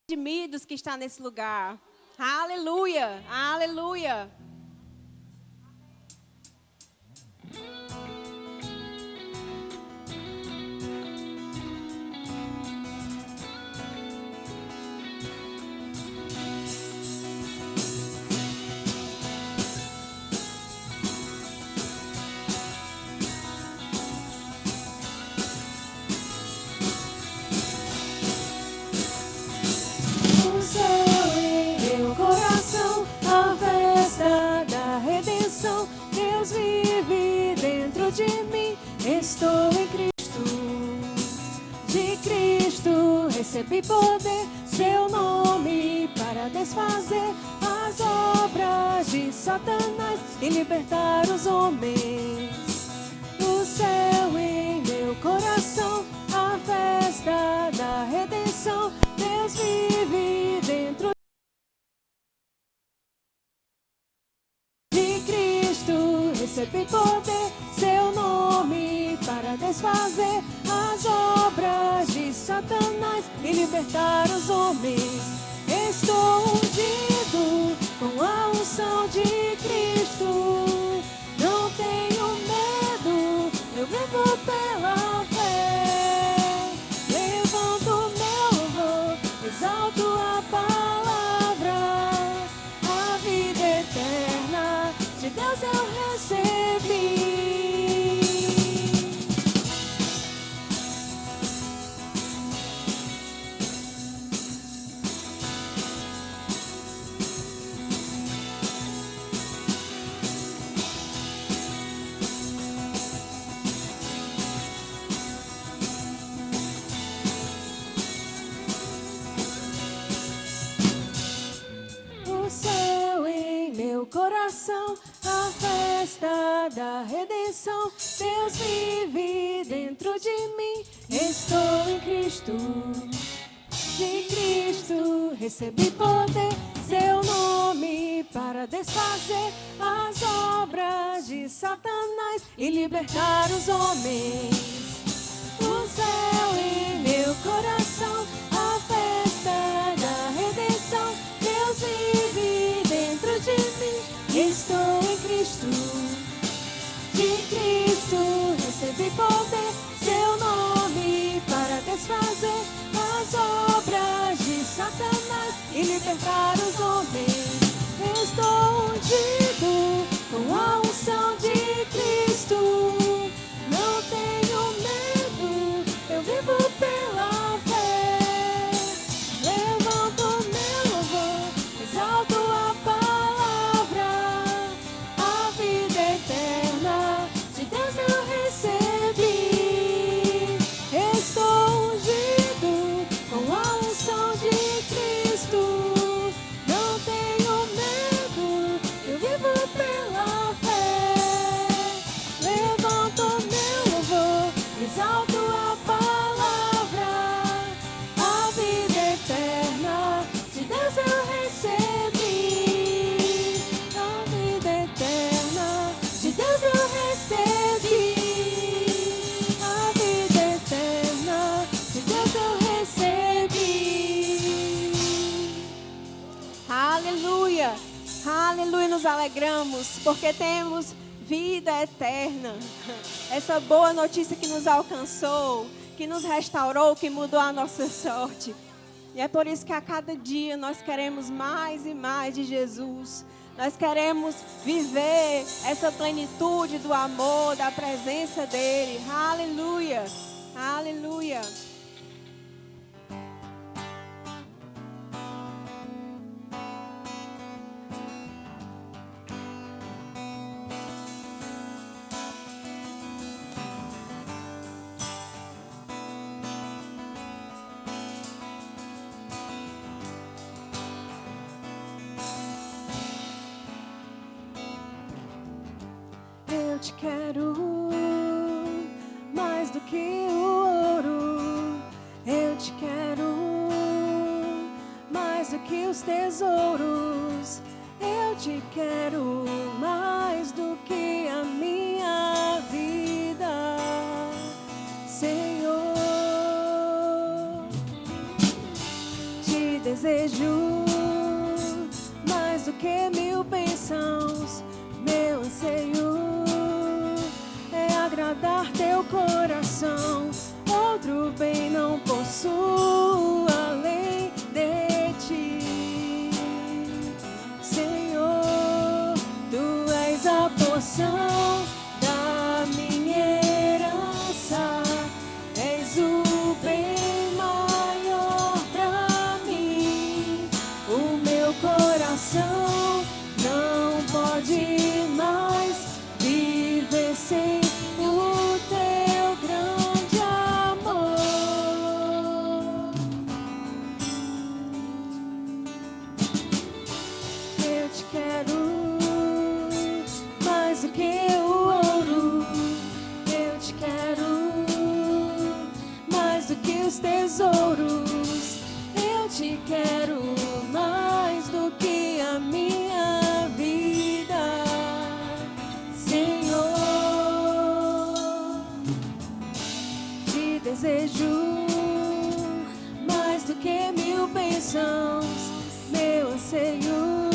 redimidos que está nesse lugar. Aleluia, aleluia. O céu em meu coração, a festa da redenção. Deus vive dentro de mim, estou em Cristo. De Cristo recebi poder, seu nome para desfazer as obras de Satanás e libertar os homens. O céu em meu coração, a festa da redenção. Deus vive dentro de Cristo, recebi poder, seu nome para desfazer as obras de Satanás e libertar os homens. Estou ungido com a unção de Cristo, não tenho medo, eu vivo pela fé. Levanto meu louvor, exalto a palavra, a vida eterna de Deus eu recebi. O céu em meu coração, a festa da redenção. Deus vive dentro de mim, estou em Cristo. De Cristo recebi poder, seu nome para desfazer as obras de Satanás e libertar os homens. O céu em meu coração, a festa da redenção. Deus vive dentro de mim, estou em Cristo. De Cristo recebi poder, seu nome para desfazer as obras de Satanás e libertar os homens. Estou ungido com a unção de Cristo, não tenho medo, eu vivo pela fé. Levanto meu louvor, exalto a palavra, a vida eterna de Deus eu recebi. Estou ungido com a unção de Cristo, não tenho medo, eu vivo pela fé. Levanto meu louvor, exalto a palavra, a vida eterna de Deus eu recebi. A vida eterna de Deus eu recebi. A vida eterna de Deus eu recebi. Aleluia, aleluia, nos alegramos porque temos vida eterna. Essa boa notícia que nos alcançou, que nos restaurou, que mudou a nossa sorte. E é por isso que a cada dia nós queremos mais e mais de Jesus. Nós queremos viver essa plenitude do amor, da presença dEle. Aleluia, aleluia. Eu te quero mais do que o ouro. Eu te quero mais do que os tesouros. Eu te quero mais do que a minha vida, Senhor. Te desejo, mais do que 1000 bênçãos. Meu anseio é agradar teu coração. Outro bem não possuo além de ti. Senhor, tu és a porção da minha herança. És o bem maior pra mim. O meu coração não pode mais viver sem o teu grande amor. Eu te quero mais do que o ouro. Eu te quero mais do que os tesouros. Eu te quero mais do que a minha vida, Senhor. Te desejo mais do que 1000 bênçãos. Meu anseio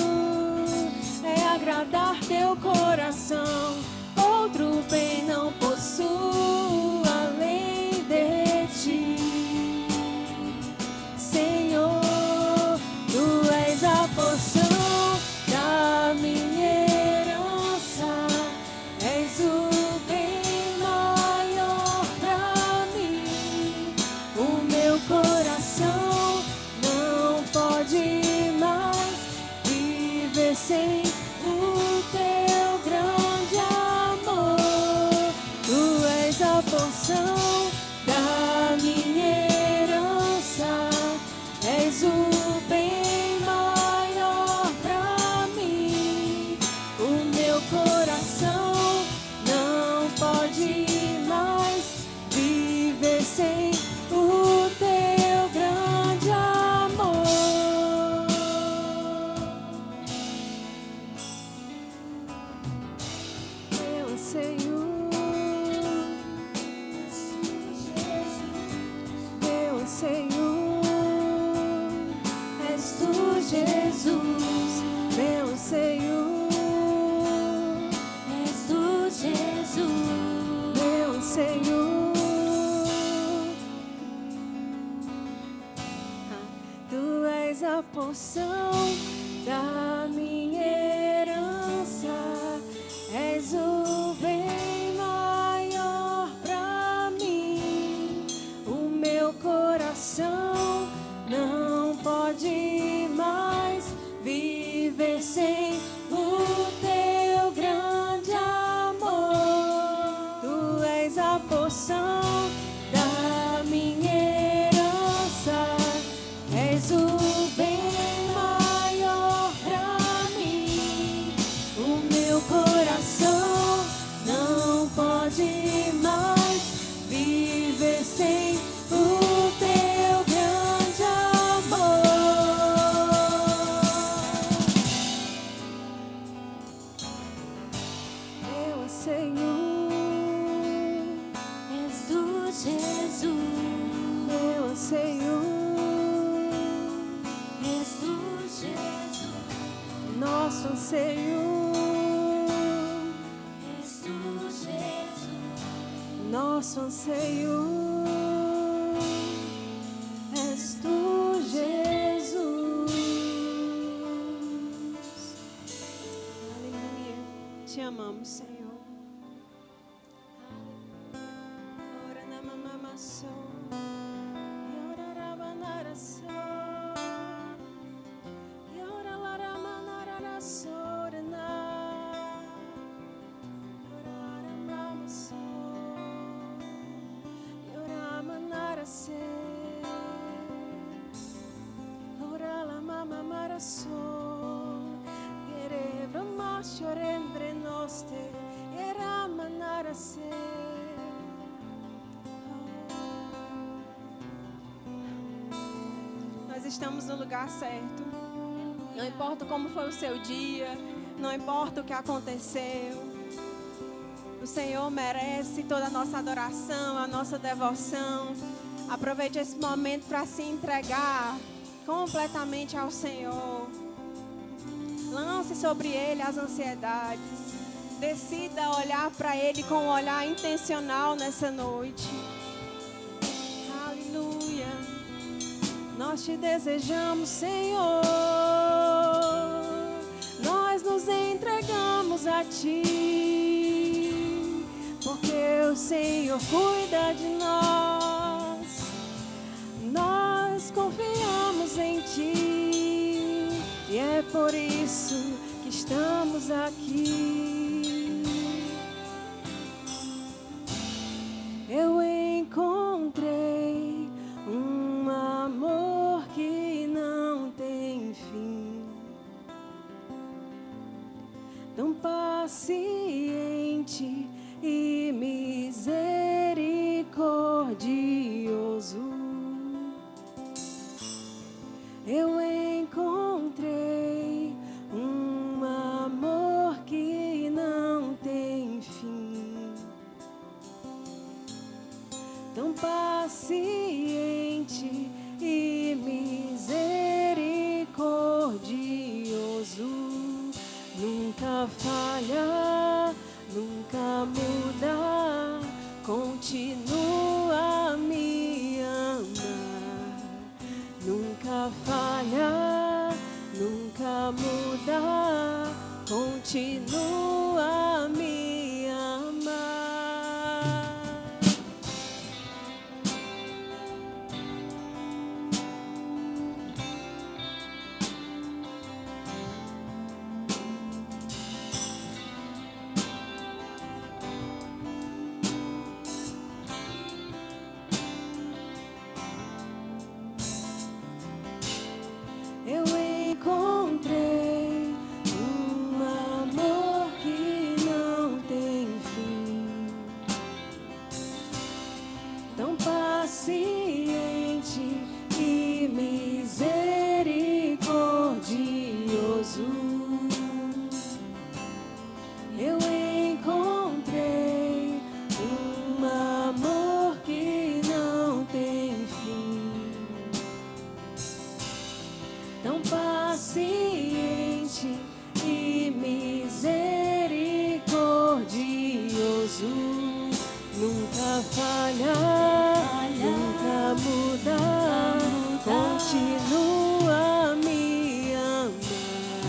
é agradar teu coração. Outro bem não possuo além de ti. Senhor, tu és a porção da minha herança. És o bem maior pra mim. O meu coração não pode mais viver sem o teu grande amor. Tu és a porção da minha herança. És o bem maior pra mim. O meu coração não pode mais viver sem o teu grande amor. Eu anseio, eu anseio. És tu, Jesus, meu anseio. És tu, Jesus, meu anseio. Tu és a porção da minha herança. És o bem maior pra mim. O meu coração não pode mais viver sem o teu grande amor. Tu és a porção da minha herança. És o bem maior pra mim. O meu coração não pode mais viver sem o teu grande amor. Eu anseio. És tu, Jesus, meu anseio. És tu, Jesus, nosso anseio. És tu, Jesus, nosso anseio. És tu, Jesus. Aleluia. Te amamos, Senhor. Ora na mamamação. Nós estamos no lugar certo. Não importa como foi o seu dia, não importa o que aconteceu. O Senhor merece toda a nossa adoração, a nossa devoção. Aproveite esse momento para se entregar completamente ao Senhor. Lance sobre Ele as ansiedades. Decida olhar para Ele com um olhar intencional nessa noite. Aleluia. Nós te desejamos, Senhor. Nós nos entregamos a Ti, porque o Senhor cuida de nós. Nós confiamos em Ti e é por isso que estamos aqui. Eu encontrei um amor que não tem fim, tão paciente e misericordioso. Eu encontrei um amor que não tem fim, tão paciente e misericordioso. Nunca falha, nunca muda, continua a me amar. Nunca falha, nunca muda, continua a me amar. Eu encontrei um amor que não tem fim, tão paciente e misericordioso. Eu encontrei um amor que não tem fim, tão paciente e misericordioso. Nunca falha, nunca muda, continua a me amar.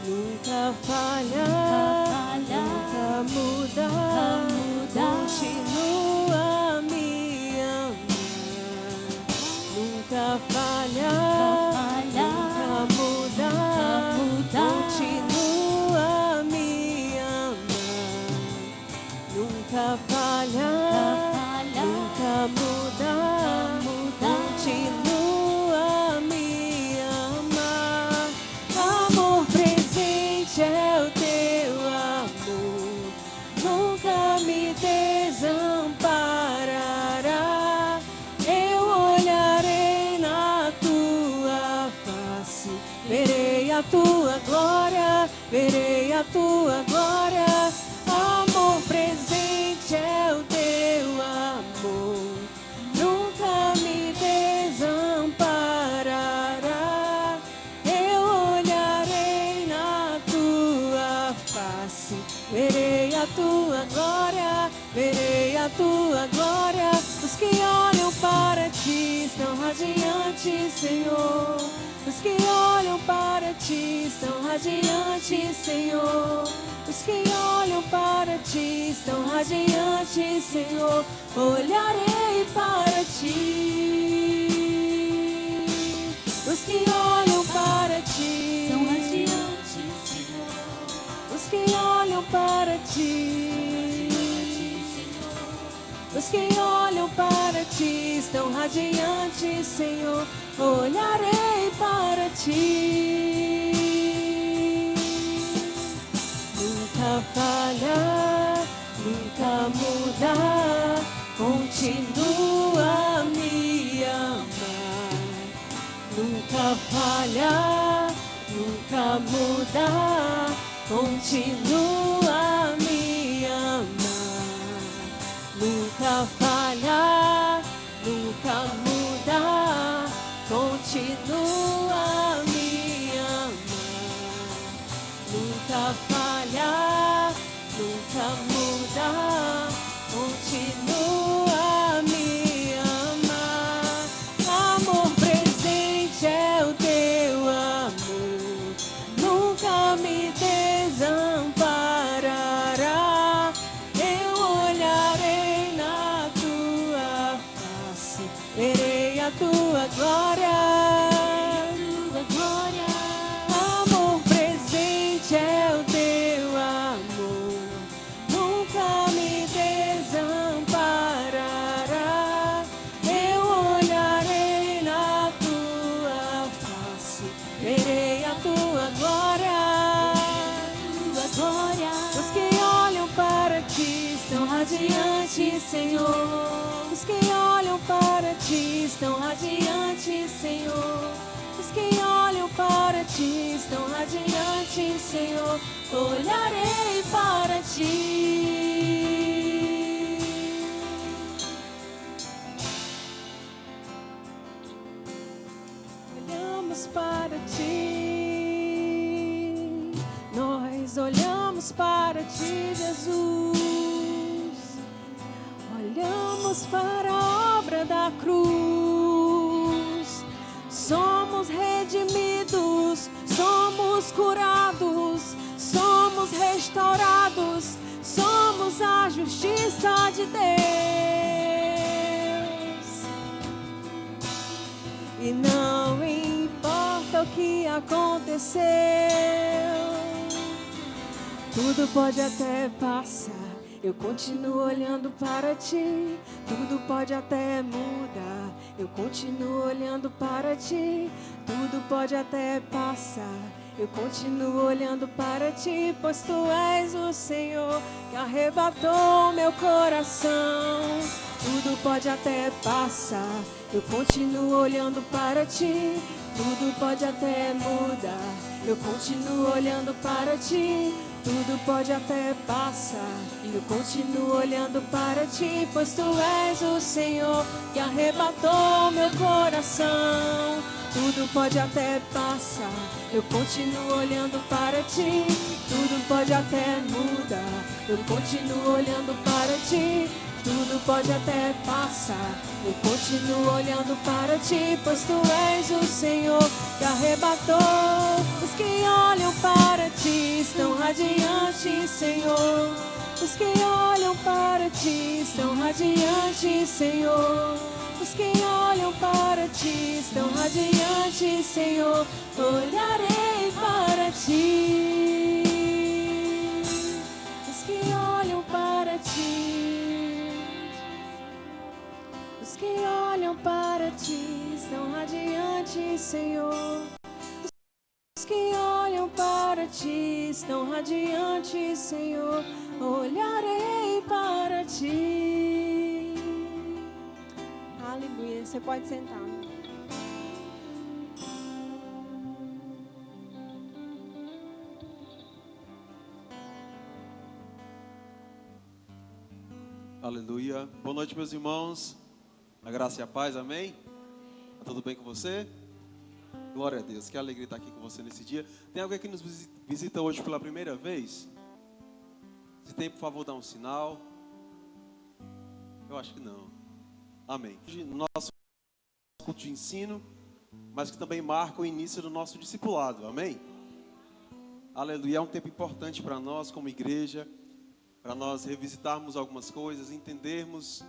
Nunca falha, nunca muda, continua a me amar. Nunca falha, nunca muda, continua a me amar. Nunca falha, nunca muda, continua a me amar. Amor presente é o teu amor, nunca me desamparará. Eu olharei na tua face, verei a tua glória, verei a tua glória. Amor presente é o teu amor, nunca me desamparará. Eu olharei na tua face, verei a tua glória, verei a tua glória. Os que olham para ti estão radiantes, Senhor. Os que olham para ti estão radiantes, Senhor. Os que olham para ti estão radiantes, Senhor. Olharei para ti. Os que olham para ti estão radiantes, Senhor. Os que olham para ti, os que olham para ti estão radiantes, Senhor. Olharei para ti. Nunca falha, nunca muda, continua a me amar. Nunca falha, nunca muda, continua a me amar. Nunca falha, nunca muda, continua continua a me amar, nunca falhar, nunca mudar, continua a me amar. Amor presente é o teu amor, nunca me desamparará. Eu olharei na tua face, verei a tua glória. Amor presente é o teu amor, nunca me desamparará. Eu olharei na tua face, verei a tua glória. Os que olham para ti estão radiantes, Senhor. Os que olham para ti estão radiantes, Senhor. Os que olham para ti estão radiantes, Senhor. Olharei para ti. Olhamos para ti. Nós olhamos para ti, Jesus. Olhamos para a obra da cruz. Somos redimidos, somos curados, somos restaurados, somos a justiça de Deus. E não importa o que aconteceu, tudo pode até passar, eu continuo olhando para ti. Tudo pode até mudar, eu continuo olhando para ti. Tudo pode até passar, eu continuo olhando para ti. Pois tu és o Senhor que arrebatou meu coração. Tudo pode até passar, eu continuo olhando para ti. Tudo pode até mudar, eu continuo olhando para ti. Tudo pode até passar, eu continuo olhando para ti. Pois tu és o Senhor que arrebatou meu coração. Tudo pode até passar, eu continuo olhando para ti. Tudo pode até mudar, eu continuo olhando para ti. Tudo pode até passar, eu continuo olhando para ti. Pois tu és o Senhor que arrebatou. Os que olham para ti estão radiantes, Senhor. Os que olham para ti estão radiantes, Senhor. Os que olham para ti estão radiantes, Senhor. Olharei para ti. Os que olham para ti, os que olham para ti estão radiantes, Senhor. Os que olham para ti estão radiantes, Senhor. Olharei para ti. Aleluia. Você pode sentar. Aleluia. Boa noite, meus irmãos. A graça e a paz, amém? Tá tudo bem com você? Glória a Deus. Que alegria estar aqui com você nesse dia. Tem alguém que nos visita hoje pela primeira vez? Se tem, por favor, dá um sinal. Eu acho que não. Amém. No nosso culto de ensino, mas que também marca o início do nosso discipulado. Amém? Aleluia. É um tempo importante para nós como igreja, para nós revisitarmos algumas coisas, entendermos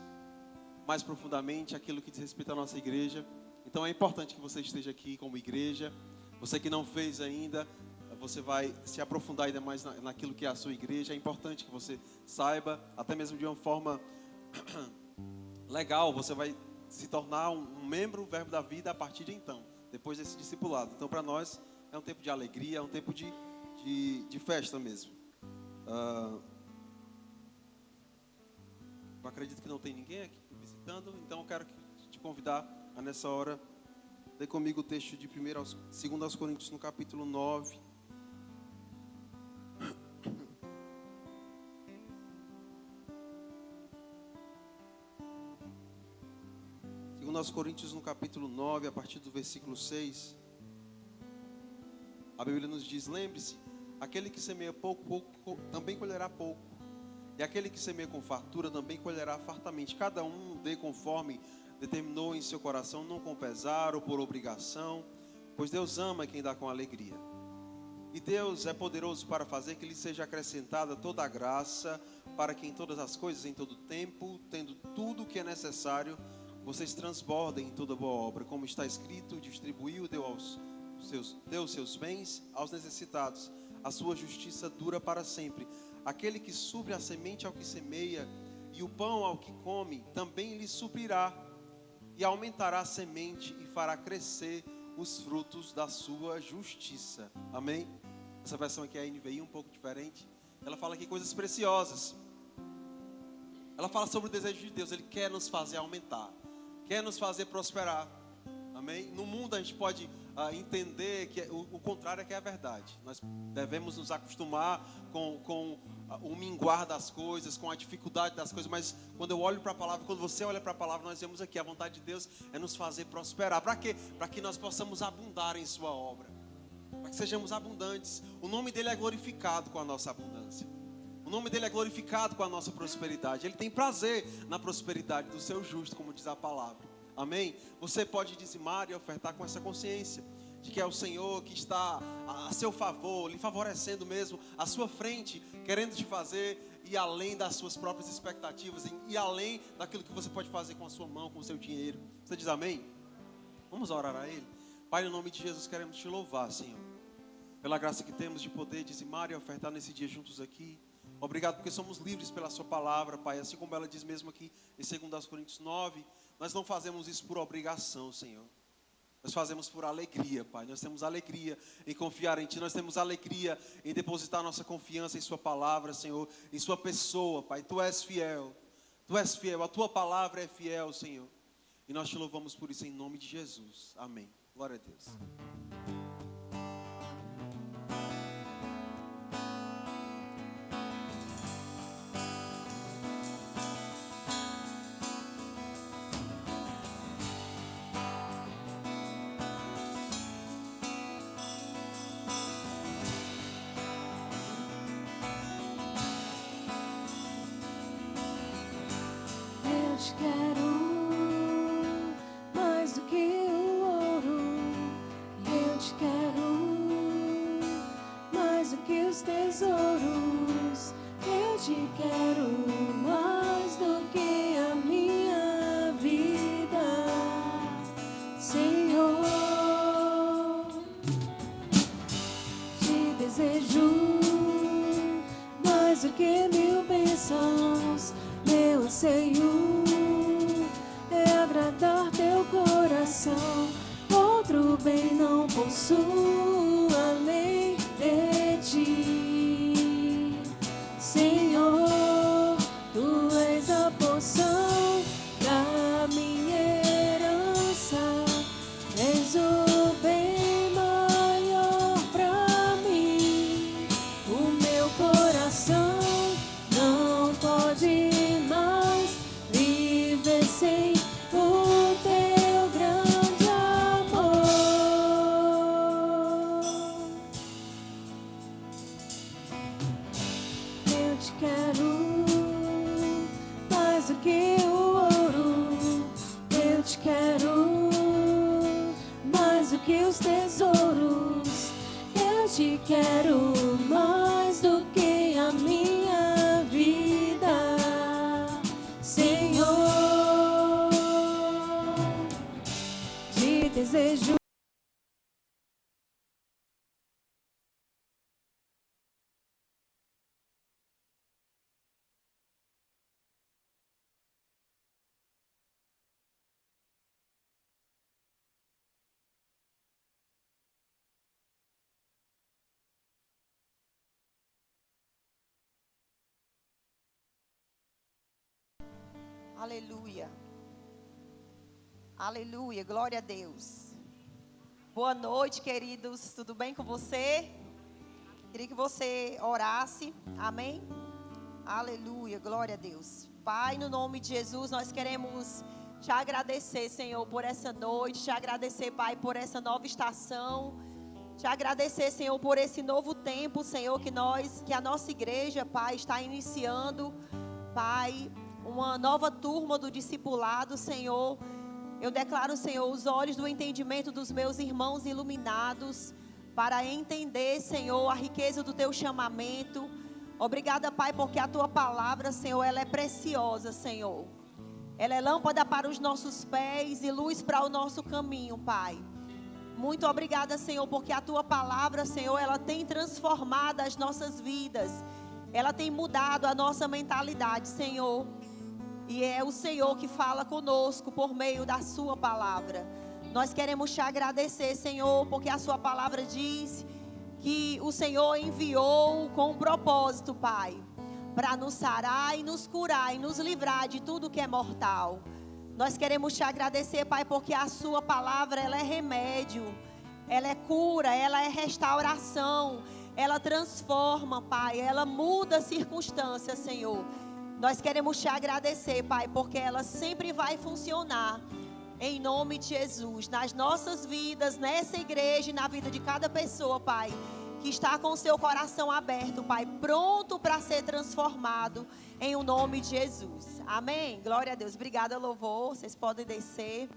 mais profundamente aquilo que diz respeito à nossa igreja. Então é importante que você esteja aqui como igreja. Você que não fez ainda, você vai se aprofundar ainda mais naquilo que é a sua igreja. É importante que você saiba, até mesmo de uma forma legal, você vai se tornar um membro, verbo da vida a partir de então, depois desse discipulado. Então para nós é um tempo de alegria, é um tempo de festa mesmo. Eu acredito que não tem ninguém aqui visitando, então eu quero te convidar a nessa hora, ler comigo o texto de 2 Coríntios no capítulo 9. 2 aos Coríntios, no capítulo 9, a partir do versículo 6, a Bíblia nos diz: lembre-se, aquele que semeia pouco, também colherá pouco. E aquele que semeia com fartura, também colherá fartamente. Cada um dê conforme determinou em seu coração, não com pesar ou por obrigação, pois Deus ama quem dá com alegria. E Deus é poderoso para fazer que lhe seja acrescentada toda a graça, para que em todas as coisas, em todo tempo, tendo tudo o que é necessário, vocês transbordem em toda boa obra. Como está escrito: distribuiu, deu os seus bens aos necessitados. A sua justiça dura para sempre. Aquele que supre a semente ao que semeia e o pão ao que come, também lhe suprirá e aumentará a semente e fará crescer os frutos da sua justiça. Amém? Essa versão aqui é a NVI, um pouco diferente. Ela fala aqui coisas preciosas. Ela fala sobre o desejo de Deus. Ele quer nos fazer aumentar, quer nos fazer prosperar. Amém? No mundo a gente pode entender que o contrário é que é a verdade. Nós devemos nos acostumar com o minguar das coisas, com a dificuldade das coisas. Mas quando eu olho para a palavra, quando você olha para a palavra, nós vemos aqui: a vontade de Deus é nos fazer prosperar. Para quê? Para que nós possamos abundar em sua obra, para que sejamos abundantes. O nome dele é glorificado com a nossa abundância. O nome dele é glorificado com a nossa prosperidade. Ele tem prazer na prosperidade do seu justo, como diz a palavra. Amém? Você pode dizimar e ofertar com essa consciência de que é o Senhor que está a seu favor, lhe favorecendo mesmo, à sua frente, querendo te fazer ir além das suas próprias expectativas, ir além daquilo que você pode fazer com a sua mão, com o seu dinheiro. Você diz amém? Vamos orar a Ele. Pai, no nome de Jesus, queremos te louvar, Senhor, pela graça que temos de poder dizimar e ofertar nesse dia juntos aqui. Obrigado porque somos livres pela sua palavra, Pai. Assim como ela diz mesmo aqui em 2 Coríntios 9, nós não fazemos isso por obrigação, Senhor. Nós fazemos por alegria, Pai. Nós temos alegria em confiar em Ti. Nós temos alegria em depositar nossa confiança em Sua palavra, Senhor, em Sua pessoa, Pai. Tu és fiel. Tu és fiel. A Tua palavra é fiel, Senhor. E nós te louvamos por isso em nome de Jesus. Amém. Glória a Deus. Eu te quero mais do que o ouro. Eu te quero mais do que os tesouros. Eu te quero mais do que a minha vida, Senhor. Te desejo mais do que mil bênçãos. Meu anseio é agradar teu coração. Outro bem não possuo além de ti, Senhor. Tu és a porção da minha herança. És o bem maior pra mim. O meu coração não pode mais viver sem o teu grande amor. Eu te quero mais do que o ouro. Eu te quero mais do que os tesouros. Eu te quero mais do que a minha vida, Senhor. Te desejo Aleluia. Aleluia. Glória a Deus. Boa noite, queridos. Tudo bem com você? Queria que você orasse. Amém? Aleluia. Glória a Deus. Pai, no nome de Jesus, nós queremos te agradecer, Senhor, por essa noite, te agradecer, Pai, por essa nova estação, te agradecer, Senhor, por esse novo tempo, Senhor, que a nossa igreja, Pai, está iniciando, Pai, uma nova turma do discipulado, Senhor. Eu declaro, Senhor, os olhos do entendimento dos meus irmãos iluminados, para entender, Senhor, a riqueza do teu chamamento. Obrigada, Pai, porque a tua palavra, Senhor, ela é preciosa, Senhor. Ela é lâmpada para os nossos pés e luz para o nosso caminho, Pai. Muito obrigada, Senhor, porque a tua palavra, Senhor, ela tem transformado as nossas vidas. Ela tem mudado a nossa mentalidade, Senhor. E é o Senhor que fala conosco por meio da sua palavra. Nós queremos te agradecer, Senhor, porque a sua palavra diz que o Senhor enviou com um propósito, Pai, para nos sarar e nos curar e nos livrar de tudo que é mortal. Nós queremos te agradecer, Pai, porque a sua palavra, ela é remédio, ela é cura, ela é restauração, ela transforma, Pai, ela muda circunstâncias, Senhor. Nós queremos te agradecer, Pai, porque ela sempre vai funcionar. Em nome de Jesus, nas nossas vidas, nessa igreja e na vida de cada pessoa, Pai, que está com o seu coração aberto, Pai, pronto para ser transformado, em o nome de Jesus. Amém? Glória a Deus. Obrigada, louvor. Vocês podem descer.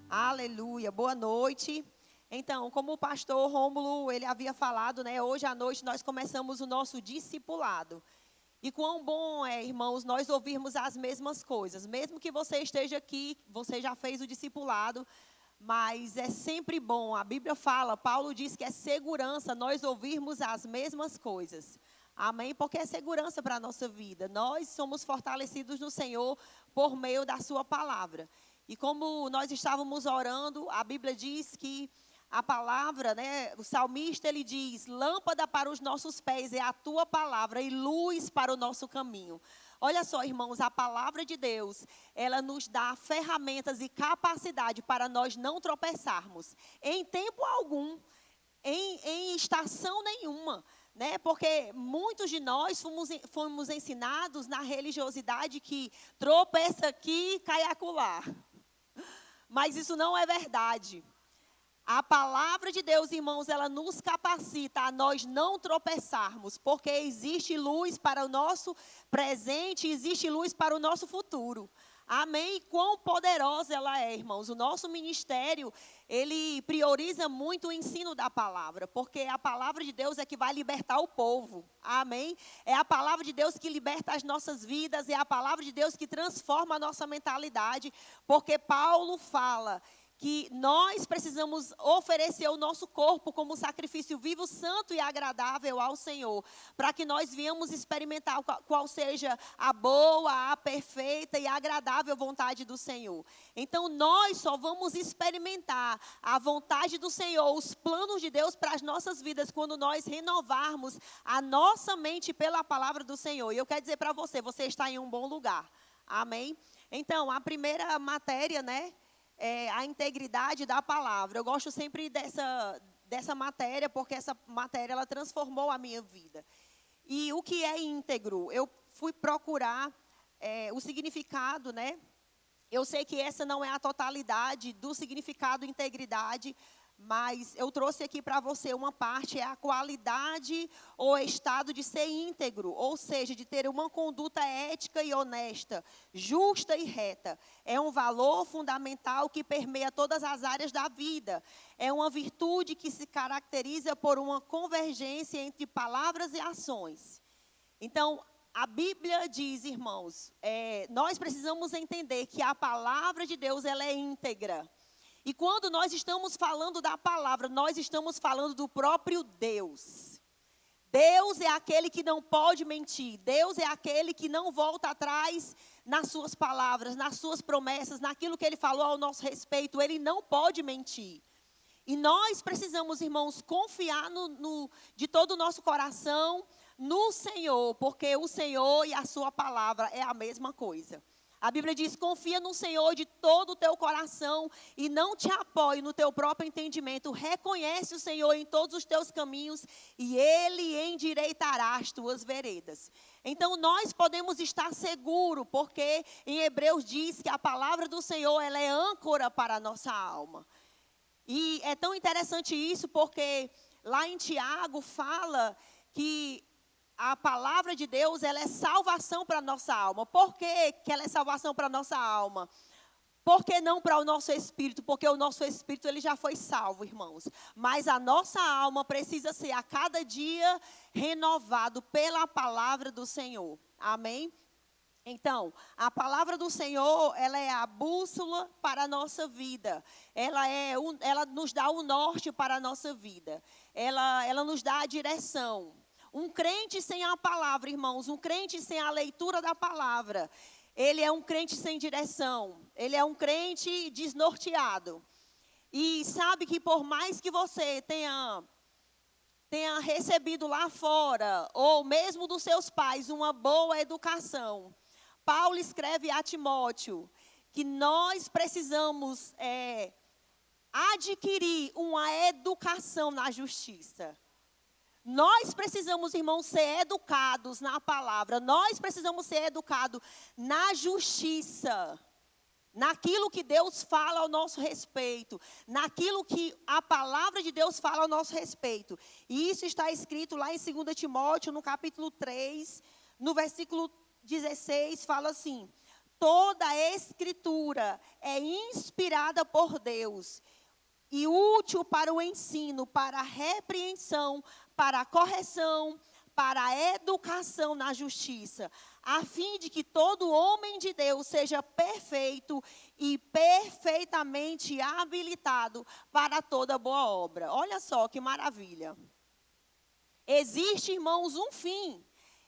Aleluia. Boa noite. Então, como o pastor Rômulo, ele havia falado, né? Hoje à noite nós começamos o nosso discipulado. E quão bom é, irmãos, nós ouvirmos as mesmas coisas. Mesmo que você esteja aqui, você já fez o discipulado, mas é sempre bom. A Bíblia fala, Paulo diz que é segurança nós ouvirmos as mesmas coisas. Amém? Porque é segurança para a nossa vida. Nós somos fortalecidos no Senhor por meio da sua palavra. E como nós estávamos orando, a Bíblia diz que a palavra, né, o salmista, ele diz, lâmpada para os nossos pés é a tua palavra e luz para o nosso caminho. Olha só, irmãos, a palavra de Deus, ela nos dá ferramentas e capacidade para nós não tropeçarmos em tempo algum, em estação nenhuma, né? Porque muitos de nós fomos ensinados na religiosidade que tropeça aqui, cai acolá. Mas isso não é verdade. A palavra de Deus, irmãos, ela nos capacita a nós não tropeçarmos, porque existe luz para o nosso presente, existe luz para o nosso futuro. Amém? E quão poderosa ela é, irmãos. O nosso ministério, ele prioriza muito o ensino da palavra, porque a palavra de Deus é que vai libertar o povo. Amém? É a palavra de Deus que liberta as nossas vidas, é a palavra de Deus que transforma a nossa mentalidade, porque Paulo fala que nós precisamos oferecer o nosso corpo como sacrifício vivo, santo e agradável ao Senhor, para que nós venhamos experimentar qual seja a boa, a perfeita e agradável vontade do Senhor. Então, nós só vamos experimentar a vontade do Senhor, os planos de Deus para as nossas vidas, quando nós renovarmos a nossa mente pela palavra do Senhor. E eu quero dizer para você, você está em um bom lugar. Amém? Então, a primeira matéria, né? É a integridade da palavra. Eu gosto sempre dessa matéria, porque essa matéria ela transformou a minha vida. E o que é íntegro? Eu fui procurar o significado, né? Eu sei que essa não é a totalidade do significado integridade, mas eu trouxe aqui para você uma parte, é a qualidade ou estado de ser íntegro, ou seja, de ter uma conduta ética e honesta, justa e reta. É um valor fundamental que permeia todas as áreas da vida. É uma virtude que se caracteriza por uma convergência entre palavras e ações. Então, a Bíblia diz, irmãos, nós precisamos entender que a palavra de Deus ela é íntegra. E quando nós estamos falando da palavra, nós estamos falando do próprio Deus. Deus é aquele que não pode mentir. Deus é aquele que não volta atrás nas suas palavras, nas suas promessas, naquilo que Ele falou ao nosso respeito. Ele não pode mentir. E nós precisamos, irmãos, confiar de todo o nosso coração no Senhor, porque o Senhor e a sua palavra é a mesma coisa. A Bíblia diz, confia no Senhor de todo o teu coração e não te apoie no teu próprio entendimento. Reconhece o Senhor em todos os teus caminhos e Ele endireitará as tuas veredas. Então, nós podemos estar seguros, porque em Hebreus diz que a palavra do Senhor, ela é âncora para a nossa alma. E é tão interessante isso, porque lá em Tiago fala que a palavra de Deus, ela é salvação para a nossa alma. Por que que ela é salvação para a nossa alma? Por que não para o nosso espírito? Porque o nosso espírito, ele já foi salvo, irmãos. Mas a nossa alma precisa ser a cada dia renovado pela palavra do Senhor. Amém? Então, a palavra do Senhor, ela é a bússola para a nossa vida. Ela nos dá o norte para a nossa vida. Ela nos dá a direção. Um crente sem a palavra, irmãos, um crente sem a leitura da palavra, ele é um crente sem direção. Ele é um crente desnorteado. E sabe que por mais que você tenha recebido lá fora, ou mesmo dos seus pais, uma boa educação, Paulo escreve a Timóteo que nós precisamos adquirir uma educação na justiça. Nós precisamos, irmãos, ser educados na palavra. Nós precisamos ser educados na justiça. Naquilo que Deus fala ao nosso respeito. Naquilo que a palavra de Deus fala ao nosso respeito. E isso está escrito lá em 2 Timóteo, no capítulo 3, no versículo 16, fala assim: toda a escritura é inspirada por Deus e útil para o ensino, para a repreensão, para a correção, para a educação na justiça, a fim de que todo homem de Deus seja perfeito e perfeitamente habilitado para toda boa obra. Olha só que maravilha. Existe, irmãos, um fim.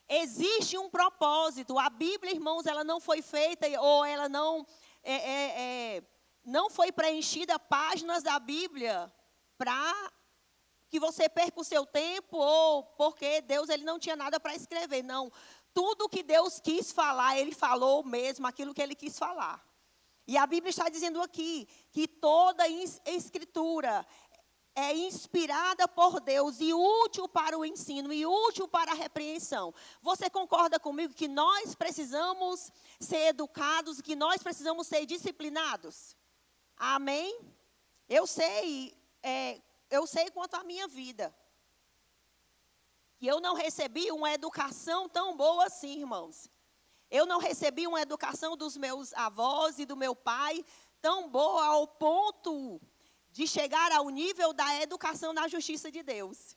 Existe um propósito. A Bíblia, irmãos, ela não foi feita ou ela não foi preenchida páginas da Bíblia para que você perca o seu tempo ou porque Deus ele não tinha nada para escrever. Não. Tudo que Deus quis falar, Ele falou mesmo aquilo que Ele quis falar. E a Bíblia está dizendo aqui que toda escritura é inspirada por Deus e útil para o ensino e útil para a repreensão. Você concorda comigo que nós precisamos ser educados, que nós precisamos ser disciplinados? Amém? Eu sei quanto à minha vida, que eu não recebi uma educação tão boa assim, irmãos. Eu não recebi uma educação dos meus avós e do meu pai tão boa ao ponto de chegar ao nível da educação na justiça de Deus.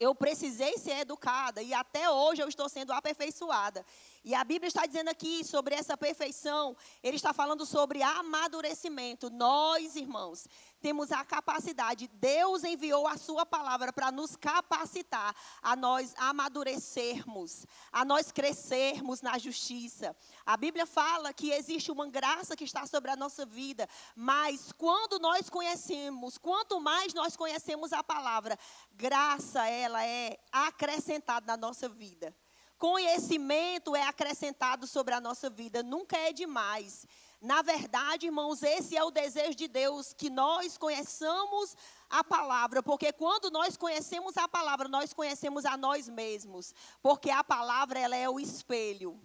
Eu precisei ser educada e até hoje eu estou sendo aperfeiçoada. E a Bíblia está dizendo aqui sobre essa perfeição, ele está falando sobre amadurecimento. Nós, irmãos, temos a capacidade, Deus enviou a sua palavra para nos capacitar a nós amadurecermos, a nós crescermos na justiça. A Bíblia fala que existe uma graça que está sobre a nossa vida, mas quando nós conhecemos, quanto mais nós conhecemos a palavra, graça ela é acrescentada na nossa vida. Conhecimento é acrescentado sobre a nossa vida, nunca é demais. Na verdade, irmãos, esse é o desejo de Deus, que nós conheçamos a palavra, porque quando nós conhecemos a palavra, nós conhecemos a nós mesmos, porque a palavra ela é o espelho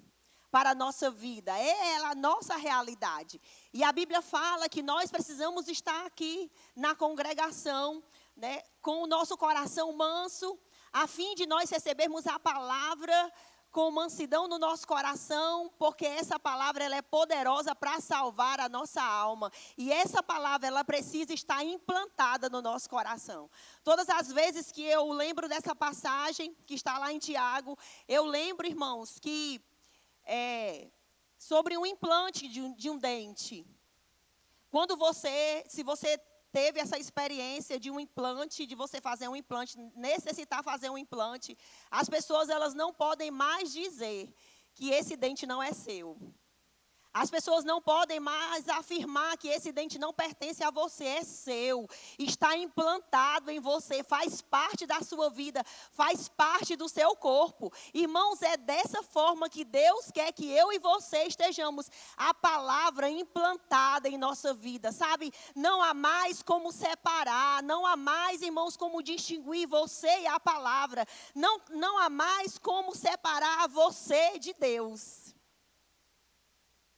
para a nossa vida, é ela a nossa realidade. E a Bíblia fala que nós precisamos estar aqui na congregação, né, com o nosso coração manso, a fim de nós recebermos a palavra com mansidão no nosso coração, porque essa palavra ela é poderosa para salvar a nossa alma. E essa palavra ela precisa estar implantada no nosso coração. Todas as vezes que eu lembro dessa passagem, que está lá em Tiago, eu lembro, irmãos, que sobre um implante de um dente. Se você teve essa experiência de um implante, de você fazer um implante, necessitar fazer um implante, as pessoas elas não podem mais dizer que esse dente não é seu. As pessoas não podem mais afirmar que esse dente não pertence a você, é seu. Está implantado em você, faz parte da sua vida, faz parte do seu corpo. Irmãos, é dessa forma que Deus quer que eu e você estejamos. A palavra implantada em nossa vida, sabe? Não há mais como separar, não há mais, irmãos, como distinguir você e a palavra. Não há mais como separar você de Deus.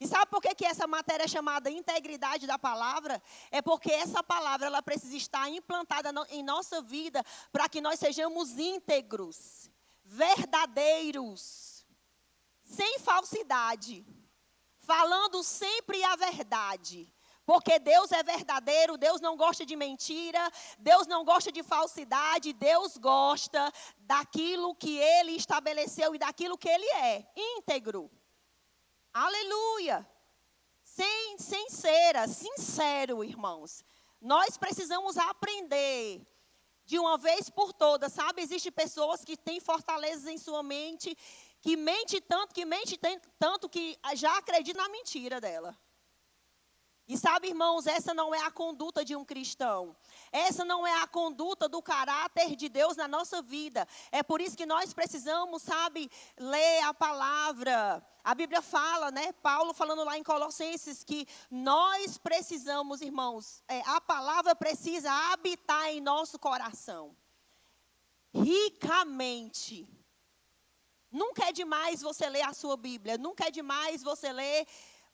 E sabe por que essa matéria é chamada integridade da palavra? É porque essa palavra ela precisa estar implantada em nossa vida para que nós sejamos íntegros, verdadeiros, sem falsidade, falando sempre a verdade. Porque Deus é verdadeiro, Deus não gosta de mentira, Deus não gosta de falsidade, Deus gosta daquilo que Ele estabeleceu e daquilo que Ele é, íntegro. Aleluia! Sincero, irmãos. Nós precisamos aprender de uma vez por todas, sabe? Existem pessoas que têm fortalezas em sua mente, que mente tanto que já acredita na mentira dela. E sabe, irmãos, essa não é a conduta de um cristão. Essa não é a conduta do caráter de Deus na nossa vida. É por isso que nós precisamos, sabe, ler a palavra. A Bíblia fala, né, Paulo falando lá em Colossenses, que nós precisamos, irmãos, a palavra precisa habitar em nosso coração. Ricamente. Nunca é demais você ler a sua Bíblia. Nunca é demais você ler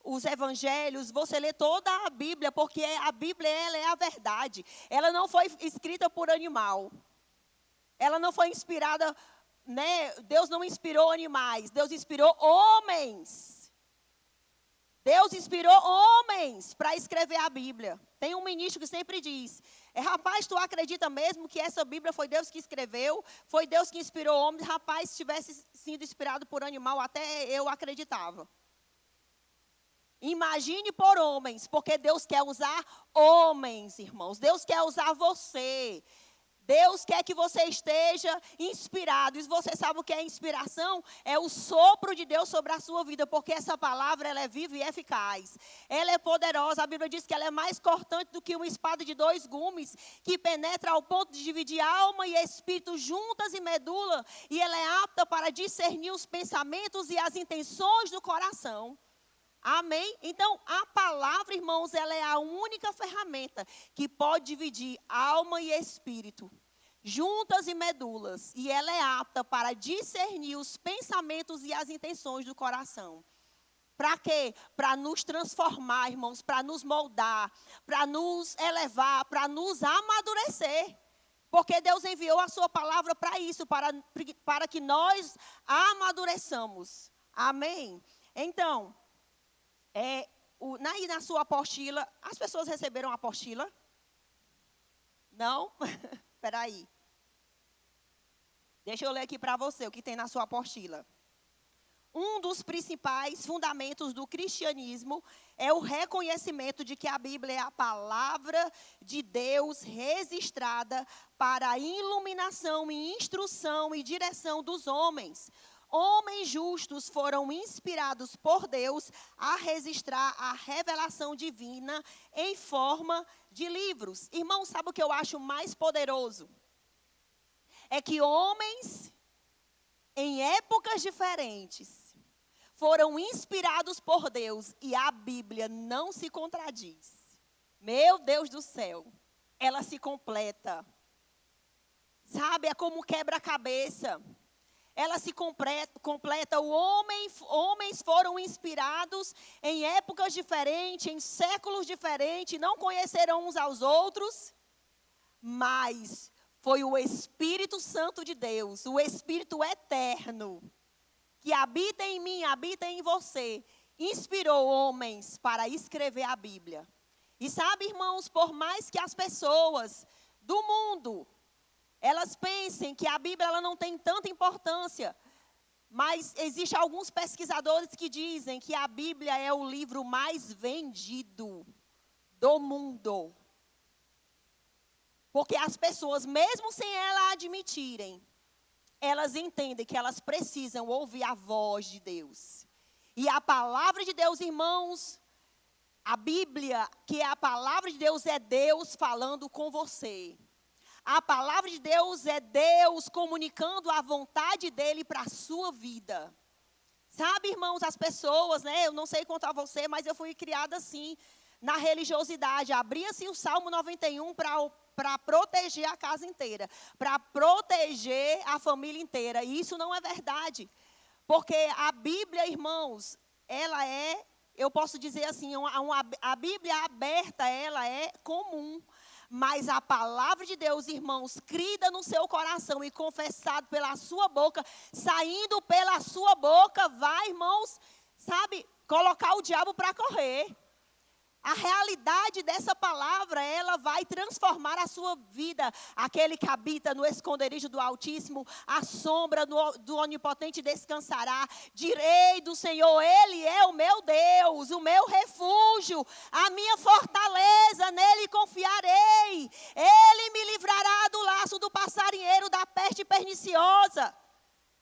os evangelhos, você lê toda a Bíblia, porque a Bíblia ela é a verdade. Ela não foi escrita por animal. Ela não foi inspirada, né? Deus não inspirou animais, Deus inspirou homens. Deus inspirou homens para escrever a Bíblia. Tem um ministro que sempre diz, rapaz, tu acredita mesmo que essa Bíblia foi Deus que escreveu? Foi Deus que inspirou homens? Rapaz, se tivesse sido inspirado por animal, até eu acreditava. Imagine por homens, porque Deus quer usar homens, irmãos. Deus quer usar você. Deus quer que você esteja inspirado. E você sabe o que é inspiração? É o sopro de Deus sobre a sua vida, porque essa palavra ela é viva e eficaz. Ela é poderosa. A Bíblia diz que ela é mais cortante do que uma espada de 2 gumes, que penetra ao ponto de dividir alma e espírito juntas e medula, e ela é apta para discernir os pensamentos e as intenções do coração. Amém? Então, a palavra, irmãos, ela é a única ferramenta que pode dividir alma e espírito, juntas e medulas. E ela é apta para discernir os pensamentos e as intenções do coração. Para quê? Para nos transformar, irmãos, para nos moldar, para nos elevar, para nos amadurecer. Porque Deus enviou a sua palavra para isso, para que nós amadureçamos. Amém? Então, na sua apostila, as pessoas receberam a apostila? Não? Espera aí. Deixa eu ler aqui para você o que tem na sua apostila. Um dos principais fundamentos do cristianismo é o reconhecimento de que a Bíblia é a palavra de Deus registrada para a iluminação e instrução e direção dos homens. Homens justos foram inspirados por Deus a registrar a revelação divina em forma de livros. Irmãos, sabe o que eu acho mais poderoso? É que homens, em épocas diferentes, foram inspirados por Deus e a Bíblia não se contradiz. Meu Deus do céu, ela se completa. Sabe, é como quebra-cabeça. Ela se completa. Homens foram inspirados em épocas diferentes, em séculos diferentes, não conheceram uns aos outros, mas foi o Espírito Santo de Deus, o Espírito eterno, que habita em mim, habita em você, inspirou homens para escrever a Bíblia. E sabe, irmãos, por mais que as pessoas do mundo elas pensem que a Bíblia ela não tem tanta importância, mas existem alguns pesquisadores que dizem que a Bíblia é o livro mais vendido do mundo. Porque as pessoas, mesmo sem ela admitirem, elas entendem que elas precisam ouvir a voz de Deus. E a palavra de Deus, irmãos, a Bíblia, que é a palavra de Deus, é Deus falando com você. A palavra de Deus é Deus comunicando a vontade dele para a sua vida. Sabe, irmãos, as pessoas, né? Eu não sei contar você, mas eu fui criada assim, na religiosidade. Abria-se o Salmo 91 para proteger a casa inteira, para proteger a família inteira. E isso não é verdade. Porque a Bíblia, irmãos, ela é, eu posso dizer assim, a Bíblia aberta, ela é comum. Mas a palavra de Deus, irmãos, crida no seu coração e confessado pela sua boca, saindo pela sua boca, vai, irmãos, sabe, colocar o diabo para correr. A realidade dessa palavra, ela vai transformar a sua vida. Aquele que habita no esconderijo do Altíssimo, a sombra do Onipotente descansará. Direi do Senhor, Ele é o meu Deus, o meu refúgio, a minha fortaleza, nele confiarei. Ele me livrará do laço do passarinheiro, da peste perniciosa.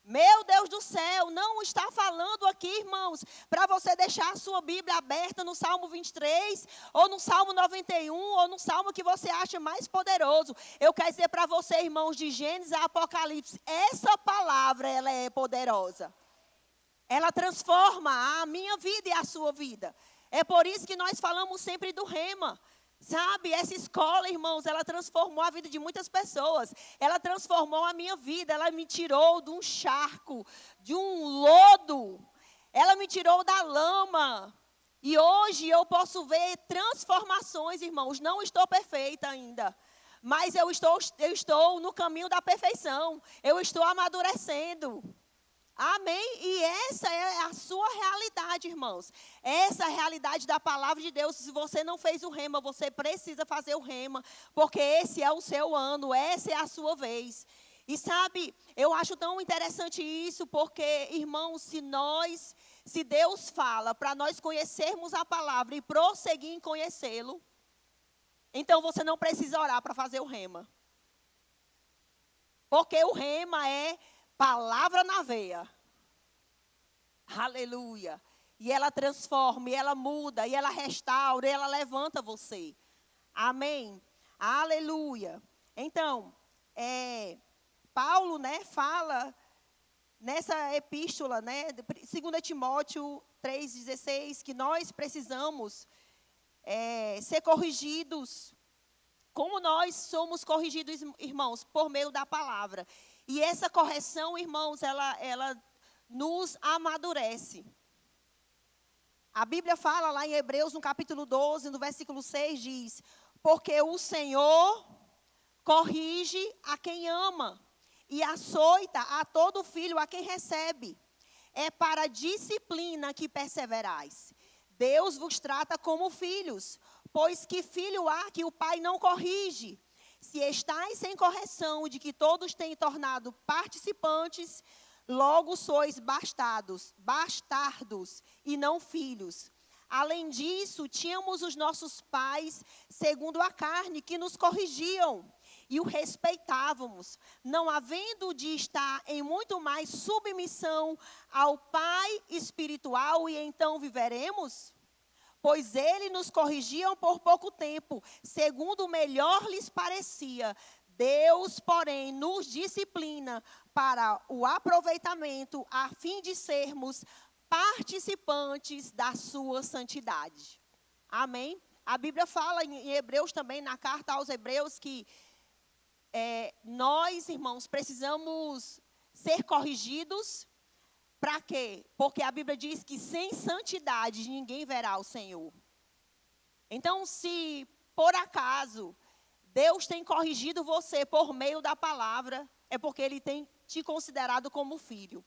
Meu Deus do céu, não está falando aqui, irmãos, para você deixar a sua Bíblia aberta no Salmo 23, ou no Salmo 91, ou no Salmo que você acha mais poderoso. Eu quero dizer para você, irmãos, de Gênesis a Apocalipse, essa palavra, ela é poderosa. Ela transforma a minha vida e a sua vida. É por isso que nós falamos sempre do rema. Sabe, essa escola, irmãos, ela transformou a vida de muitas pessoas. Ela transformou a minha vida. Ela me tirou de um charco, de um lodo. Ela me tirou da lama. E hoje eu posso ver transformações, irmãos. Não estou perfeita ainda. Mas eu estou no caminho da perfeição. Eu estou amadurecendo. Amém? E essa é a sua realidade, irmãos. Essa é a realidade da palavra de Deus. Se você não fez o rema, você precisa fazer o rema. Porque esse é o seu ano, essa é a sua vez. E sabe, eu acho tão interessante isso, porque, irmãos, se Deus fala para nós conhecermos a palavra e prosseguir em conhecê-lo, então você não precisa orar para fazer o rema. Porque o rema é palavra na veia. Aleluia. E ela transforma, e ela muda, e ela restaura, e ela levanta você. Amém. Aleluia. Então, Paulo, né, fala nessa epístola, né, 2 Timóteo 3,16, que nós precisamos ser corrigidos, como nós somos corrigidos, irmãos, por meio da palavra. E essa correção, irmãos, ela nos amadurece. A Bíblia fala lá em Hebreus, no capítulo 12, no versículo 6, diz: porque o Senhor corrige a quem ama e açoita a todo filho a quem recebe. É para a disciplina que perseverais. Deus vos trata como filhos, pois que filho há que o pai não corrige? Se estáis sem correção de que todos têm tornado participantes, logo sois bastardos e não filhos. Além disso, tínhamos os nossos pais, segundo a carne, que nos corrigiam e o respeitávamos, não havendo de estar em muito mais submissão ao Pai espiritual, e então viveremos? Pois eles nos corrigiam por pouco tempo, segundo melhor lhes parecia. Deus, porém, nos disciplina para o aproveitamento, a fim de sermos participantes da sua santidade. Amém? A Bíblia fala em Hebreus também, na carta aos Hebreus, que nós, irmãos, precisamos ser corrigidos. Para quê? Porque a Bíblia diz que sem santidade ninguém verá o Senhor. Então, se por acaso Deus tem corrigido você por meio da palavra, é porque Ele tem te considerado como filho.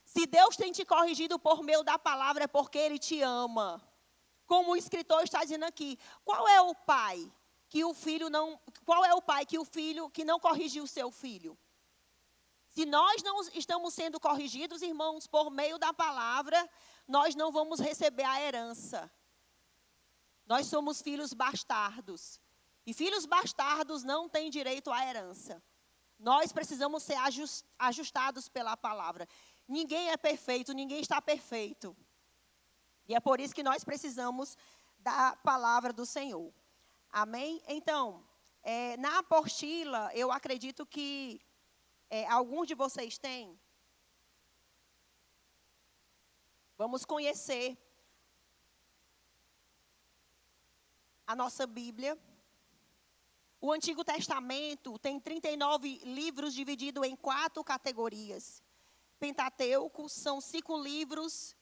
Se Deus tem te corrigido por meio da palavra, é porque Ele te ama. Como o escritor está dizendo aqui, qual é o pai que o filho que não corrigiu o seu filho? Se nós não estamos sendo corrigidos, irmãos, por meio da palavra, nós não vamos receber a herança. Nós somos filhos bastardos. E filhos bastardos não têm direito à herança. Nós precisamos ser ajustados pela palavra. Ninguém é perfeito, ninguém está perfeito. E é por isso que nós precisamos da palavra do Senhor. Amém? Então, na apostila, eu acredito que alguns de vocês têm. Vamos conhecer a nossa Bíblia. O Antigo Testamento tem 39 livros divididos em 4 categorias. Pentateuco são 5 livros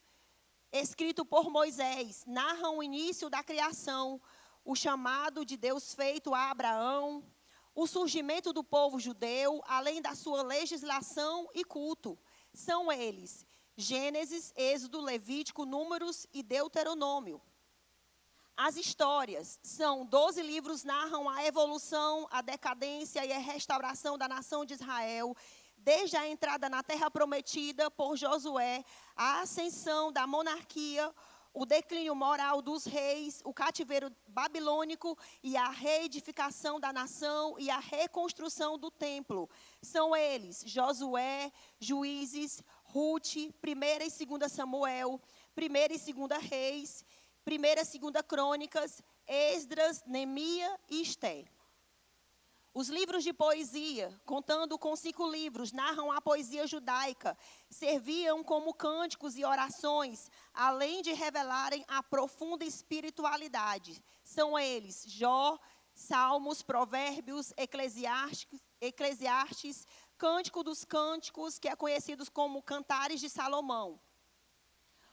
escritos por Moisés. Narram o início da criação, o chamado de Deus feito a Abraão, o surgimento do povo judeu, além da sua legislação e culto. São eles: Gênesis, Êxodo, Levítico, Números e Deuteronômio. As histórias são 12 livros, narram a evolução, a decadência e a restauração da nação de Israel, desde a entrada na terra prometida por Josué, a ascensão da monarquia, o declínio moral dos reis, o cativeiro babilônico e a reedificação da nação e a reconstrução do templo. São eles: Josué, Juízes, Ruth, 1ª e 2ª Samuel, 1ª e 2ª Reis, 1ª e 2ª Crônicas, Esdras, Neemias e Esté. Os livros de poesia, contando com 5 livros, narram a poesia judaica, serviam como cânticos e orações, além de revelarem a profunda espiritualidade. São eles: Jó, Salmos, Provérbios, Eclesiastes, Cântico dos Cânticos, que é conhecido como Cantares de Salomão.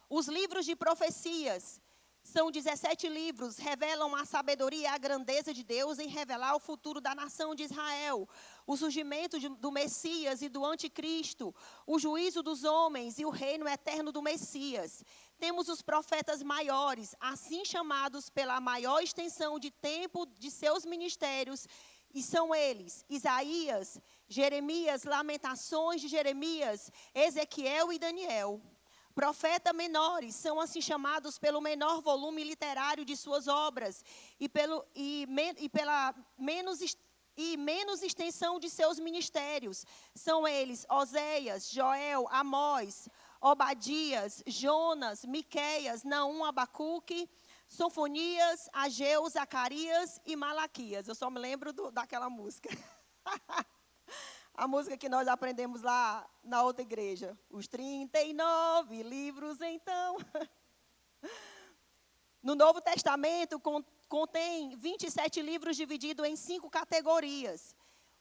Os livros de profecias são 17 livros, revelam a sabedoria e a grandeza de Deus em revelar o futuro da nação de Israel, o surgimento do Messias e do Anticristo, o juízo dos homens e o reino eterno do Messias. Temos os profetas maiores, assim chamados pela maior extensão de tempo de seus ministérios, e são eles: Isaías, Jeremias, Lamentações de Jeremias, Ezequiel e Daniel. Profetas menores são assim chamados pelo menor volume literário de suas obras e pela menos extensão de seus ministérios. São eles: Oséias, Joel, Amós, Obadias, Jonas, Miqueias, Naum, Abacuque, Sofonias, Ageu, Zacarias e Malaquias. Eu só me lembro daquela música. A música que nós aprendemos lá na outra igreja. Os 39 livros, então. No Novo Testamento, contém 27 livros divididos em 5 categorias.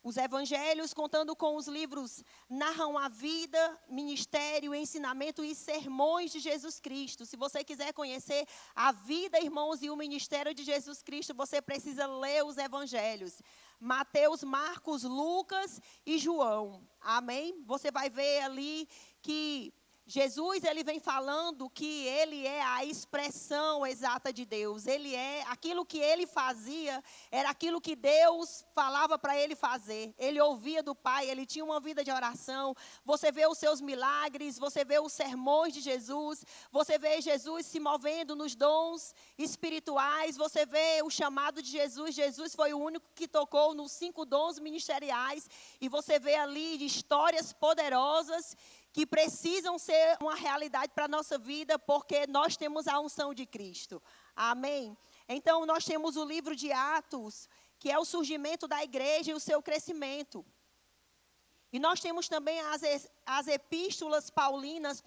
Os evangelhos, contando com os livros, narram a vida, ministério, ensinamento e sermões de Jesus Cristo. Se você quiser conhecer a vida, irmãos, e o ministério de Jesus Cristo, você precisa ler os evangelhos. Mateus, Marcos, Lucas e João. Amém? Você vai ver ali que Jesus, ele vem falando que ele é a expressão exata de Deus. Ele é aquilo que ele fazia, era aquilo que Deus falava para ele fazer. Ele ouvia do Pai, ele tinha uma vida de oração. Você vê os seus milagres, você vê os sermões de Jesus, você vê Jesus se movendo nos dons espirituais, você vê o chamado de Jesus. Jesus foi o único que tocou nos 5 dons ministeriais, e você vê ali histórias poderosas que precisam ser uma realidade para a nossa vida, porque nós temos a unção de Cristo. Amém? Então, nós temos o livro de Atos, que é o surgimento da igreja e o seu crescimento. E nós temos também as epístolas paulinas,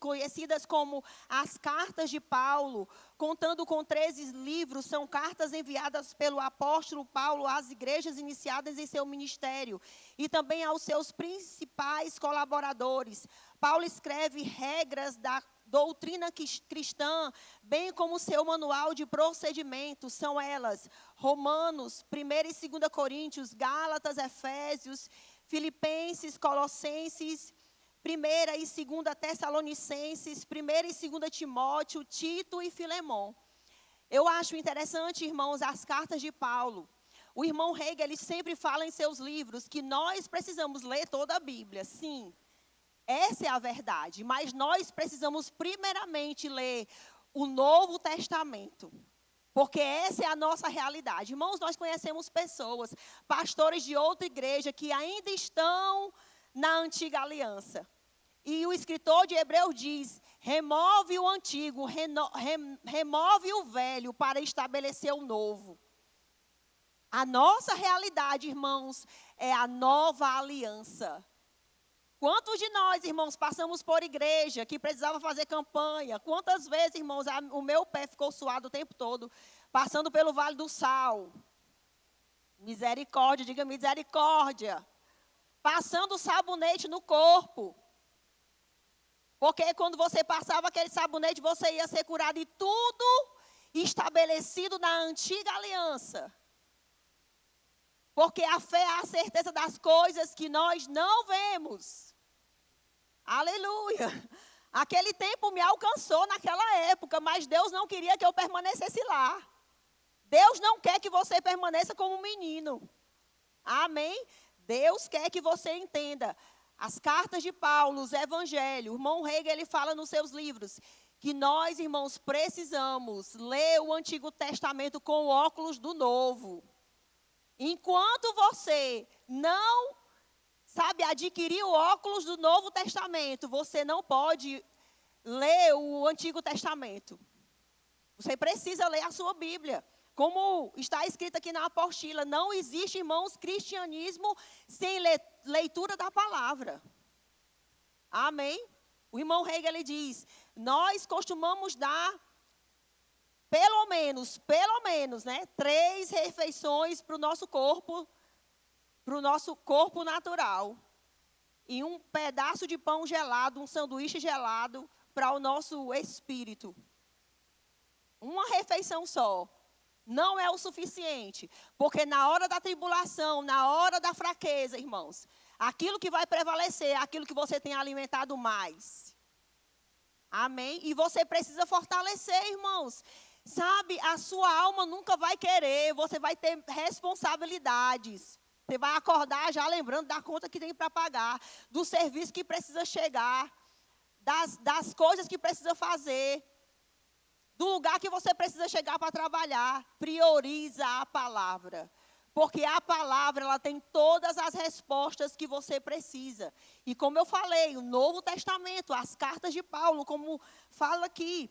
conhecidas como as cartas de Paulo, contando com 13 livros. São cartas enviadas pelo apóstolo Paulo às igrejas iniciadas em seu ministério e também aos seus principais colaboradores. Paulo escreve regras da doutrina cristã, bem como seu manual de procedimento. São elas: Romanos, 1ª e 2ª Coríntios, Gálatas, Efésios, Filipenses, Colossenses, 1ª e 2ª Tessalonicenses, 1ª e 2ª Timóteo, Tito e Filemon. Eu acho interessante, irmãos, as cartas de Paulo. O irmão Hegel, ele sempre fala em seus livros que nós precisamos ler toda a Bíblia. Sim, essa é a verdade. Mas nós precisamos primeiramente ler o Novo Testamento. Porque essa é a nossa realidade. Irmãos, nós conhecemos pessoas, pastores de outra igreja, que ainda estão na antiga aliança. E o escritor de Hebreus diz: remove o antigo, remove o velho para estabelecer o novo. A nossa realidade, irmãos, é a nova aliança. Quantos de nós, irmãos, passamos por igreja que precisava fazer campanha? Quantas vezes, irmãos, o meu pé ficou suado o tempo todo, passando pelo Vale do Sal? Misericórdia, diga misericórdia. Passando sabonete no corpo. Porque quando você passava aquele sabonete, você ia ser curado. E tudo estabelecido na antiga aliança. Porque a fé é a certeza das coisas que nós não vemos. Aleluia. Aquele tempo me alcançou naquela época, mas Deus não queria que eu permanecesse lá. Deus não quer que você permaneça como um menino. Amém? Deus quer que você entenda. As cartas de Paulo, os evangelhos, o irmão Hegel, ele fala nos seus livros, que nós, irmãos, precisamos ler o Antigo Testamento com óculos do Novo. Enquanto você não, adquirir o óculos do Novo Testamento, você não pode ler o Antigo Testamento. Você precisa ler a sua Bíblia. Como está escrito aqui na apostila, não existe, irmãos, cristianismo sem leitura da palavra. Amém? O irmão Hegel, ele diz, nós costumamos dar pelo menos, né, 3 refeições para o nosso corpo natural. E um pedaço de pão gelado, um sanduíche gelado para o nosso espírito. Uma refeição só. Não é o suficiente, porque na hora da tribulação, na hora da fraqueza, irmãos, aquilo que vai prevalecer é aquilo que você tem alimentado mais. Amém? E você precisa fortalecer, irmãos. A sua alma nunca vai querer, você vai ter responsabilidades. Você vai acordar já lembrando da conta que tem para pagar, do serviço que precisa chegar, das coisas que precisa fazer. Do lugar que você precisa chegar para trabalhar, prioriza a palavra. Porque a palavra, ela tem todas as respostas que você precisa. E como eu falei, o Novo Testamento, as cartas de Paulo, como fala aqui,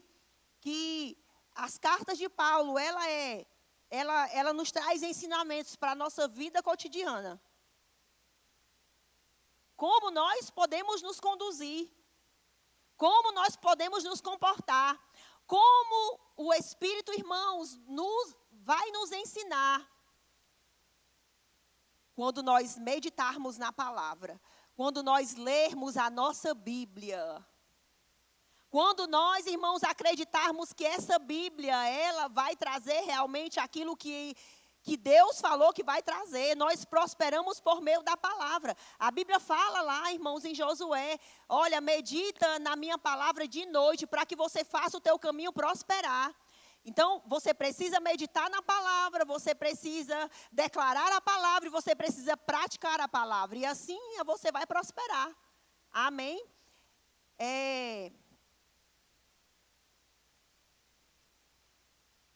que as cartas de Paulo, ela nos traz ensinamentos para a nossa vida cotidiana. Como nós podemos nos conduzir. Como nós podemos nos comportar. Como o Espírito, irmãos, vai nos ensinar quando nós meditarmos na palavra, quando nós lermos a nossa Bíblia, quando nós, irmãos, acreditarmos que essa Bíblia, ela vai trazer realmente aquilo que Deus falou que vai trazer. Nós prosperamos por meio da palavra. A Bíblia fala lá, irmãos, em Josué, olha, medita na minha palavra de noite para que você faça o teu caminho prosperar. Então, você precisa meditar na palavra, você precisa declarar a palavra e você precisa praticar a palavra. E assim você vai prosperar. Amém?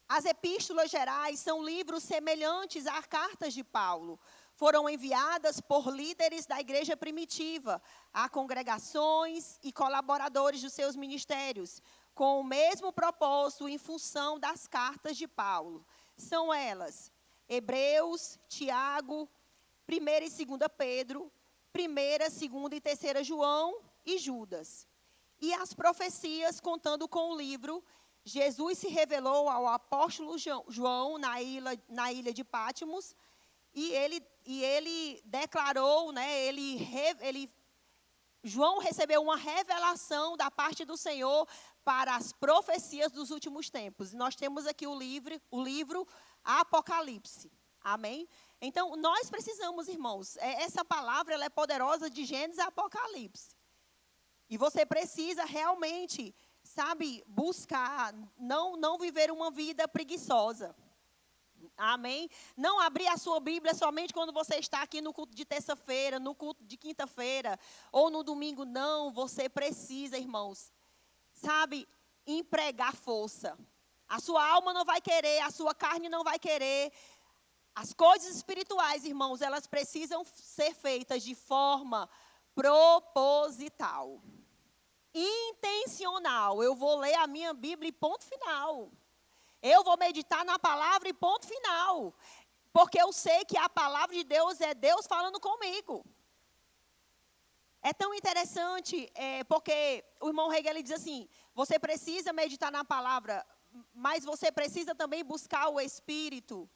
As epístolas gerais são livros semelhantes às cartas de Paulo. Foram enviadas por líderes da igreja primitiva, a congregações e colaboradores dos seus ministérios, com o mesmo propósito em função das cartas de Paulo. São elas, Hebreus, Tiago, 1ª e 2ª Pedro, 1ª, 2ª e 3ª João e Judas. E as profecias, contando com o livro, Jesus se revelou ao apóstolo João na ilha de Patmos e ele declarou, né, João recebeu uma revelação da parte do Senhor para as profecias dos últimos tempos. Nós temos aqui o livro Apocalipse. Amém? Então, nós precisamos, irmãos, essa palavra ela é poderosa de Gênesis a Apocalipse. E você precisa realmente, buscar, não viver uma vida preguiçosa. Amém? Não abrir a sua Bíblia somente quando você está aqui no culto de terça-feira, no culto de quinta-feira, ou no domingo. Não, você precisa, irmãos, empregar força. A sua alma não vai querer, a sua carne não vai querer. As coisas espirituais, irmãos, elas precisam ser feitas de forma proposital. intencional. Eu vou ler a minha Bíblia e ponto final. Eu vou meditar na palavra e ponto final. Porque eu sei que a palavra de Deus é Deus falando comigo. É tão interessante, porque o irmão Hegel ele diz assim, você precisa meditar na palavra, mas você precisa também buscar o Espírito.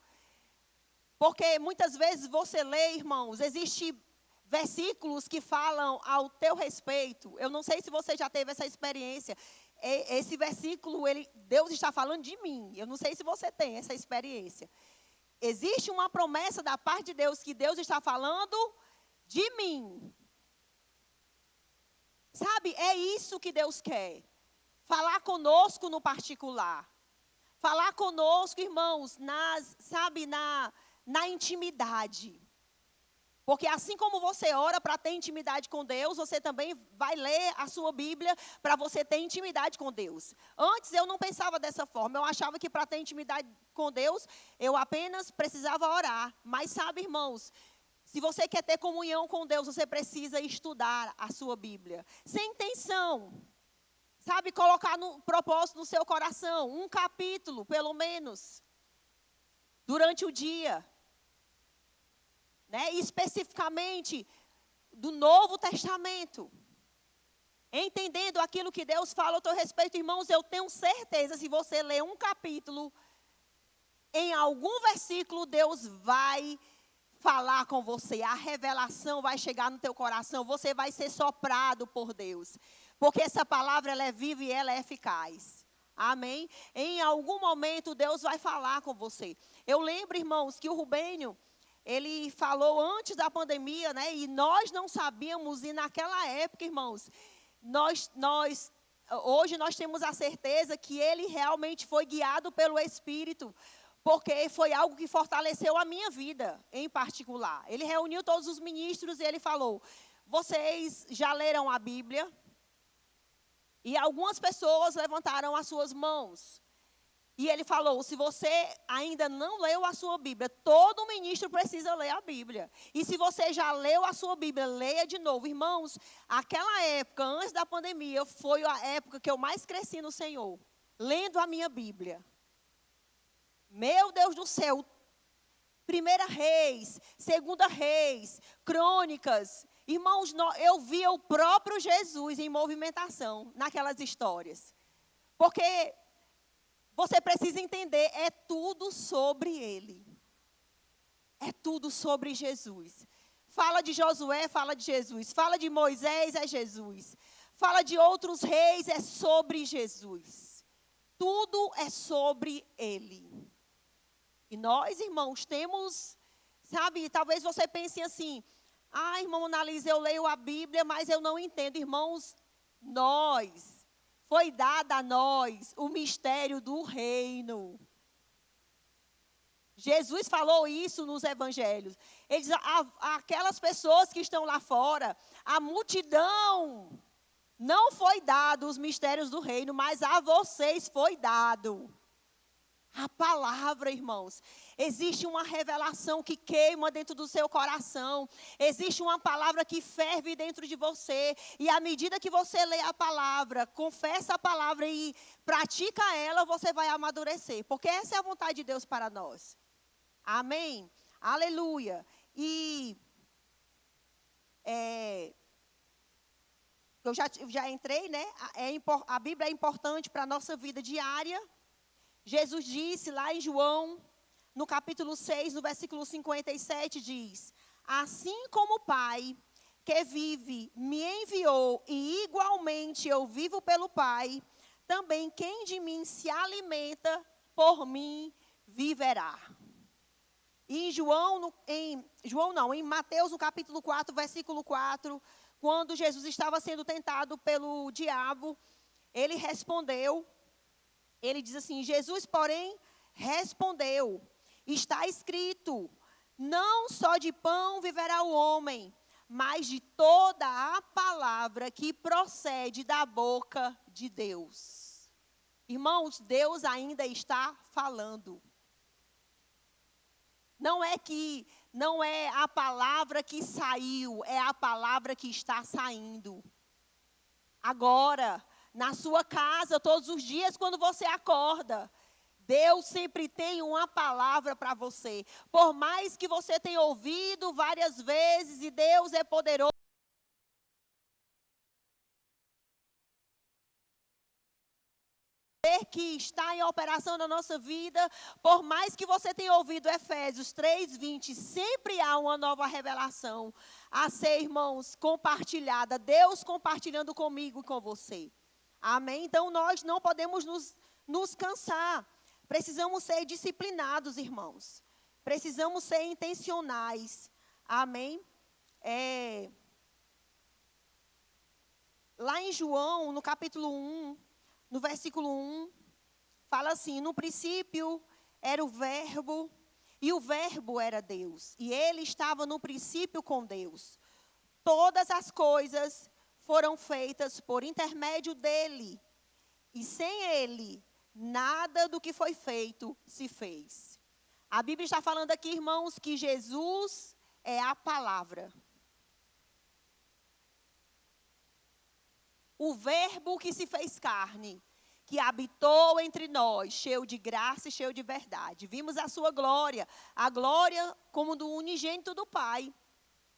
Porque muitas vezes você lê, irmãos, existem versículos que falam ao teu respeito. Eu não sei se você já teve essa experiência. Esse versículo, Deus está falando de mim. Eu não sei se você tem essa experiência. Existe uma promessa da parte de Deus que Deus está falando de mim. Sabe, é isso que Deus quer. Falar conosco no particular. Falar conosco, irmãos, na intimidade. Porque assim como você ora para ter intimidade com Deus, você também vai ler a sua Bíblia para você ter intimidade com Deus. Antes eu não pensava dessa forma. Eu achava que para ter intimidade com Deus, eu apenas precisava orar. Mas sabe, irmãos, se você quer ter comunhão com Deus, você precisa estudar a sua Bíblia. Sem intenção. Sabe, colocar no propósito no seu coração, um capítulo, pelo menos, durante o dia. Né? Especificamente do Novo Testamento. Entendendo aquilo que Deus fala ao teu respeito, irmãos, eu tenho certeza, se você ler um capítulo, em algum versículo, Deus vai falar com você. A revelação vai chegar no teu coração, você vai ser soprado por Deus. Porque essa palavra, ela é viva e ela é eficaz. Amém? Em algum momento, Deus vai falar com você. Eu lembro, irmãos, que o Rubênio, ele falou antes da pandemia, né? E nós não sabíamos, e naquela época, irmãos, hoje nós temos a certeza que ele realmente foi guiado pelo Espírito, porque foi algo que fortaleceu a minha vida, em particular. Ele reuniu todos os ministros e ele falou, vocês já leram a Bíblia? E algumas pessoas levantaram as suas mãos. E ele falou, se você ainda não leu a sua Bíblia, todo ministro precisa ler a Bíblia. E se você já leu a sua Bíblia, leia de novo. Irmãos, aquela época, antes da pandemia, foi a época que eu mais cresci no Senhor, lendo a minha Bíblia. Meu Deus do céu, 1 Reis, 2 Reis, Crônicas. Irmãos, eu via o próprio Jesus em movimentação naquelas histórias. Porque você precisa entender, é tudo sobre ele. É tudo sobre Jesus. Fala de Josué, fala de Jesus. Fala de Moisés, é Jesus. Fala de outros reis, é sobre Jesus. Tudo é sobre ele. E nós, irmãos, temos, sabe, talvez você pense assim, irmão Analisa, eu leio a Bíblia, mas eu não entendo. Irmãos, foi dado a nós o mistério do reino. Jesus falou isso nos evangelhos. Ele diz, aquelas pessoas que estão lá fora, a multidão, não foi dado os mistérios do reino, mas a vocês foi dado. A palavra, irmãos, existe uma revelação que queima dentro do seu coração, existe uma palavra que ferve dentro de você, e à medida que você lê a palavra, confessa a palavra e pratica ela, você vai amadurecer, porque essa é a vontade de Deus para nós. Amém? Aleluia. E eu já entrei, né? A Bíblia é importante para a nossa vida diária. Jesus disse lá em João, no capítulo 6, no versículo 57, diz, assim como o Pai que vive me enviou e igualmente eu vivo pelo Pai, também quem de mim se alimenta, por mim viverá. E em Mateus, no capítulo 4, versículo 4, quando Jesus estava sendo tentado pelo diabo, ele respondeu, ele diz assim, Jesus, porém, respondeu, está escrito, não só de pão viverá o homem, mas de toda a palavra que procede da boca de Deus. Irmãos, Deus ainda está falando. Não é a palavra que saiu, é a palavra que está saindo. agora, na sua casa, todos os dias, quando você acorda. Deus sempre tem uma palavra para você. Por mais que você tenha ouvido várias vezes, e Deus é poderoso. Que está em operação na nossa vida, por mais que você tenha ouvido Efésios 3:20, sempre há uma nova revelação a ser, irmãos, compartilhada. Deus compartilhando comigo e com você. Amém? Então, nós não podemos nos cansar. Precisamos ser disciplinados, irmãos. Precisamos ser intencionais. Amém? Lá em João, no capítulo 1, no versículo 1, fala assim: no princípio era o verbo, e o verbo era Deus. E ele estava no princípio com Deus. Todas as coisas foram feitas por intermédio dele. E sem ele, nada do que foi feito se fez. A Bíblia está falando aqui, irmãos, que Jesus é a palavra. O verbo que se fez carne, que habitou entre nós, cheio de graça e cheio de verdade. Vimos a sua glória, a glória como do unigênito do Pai.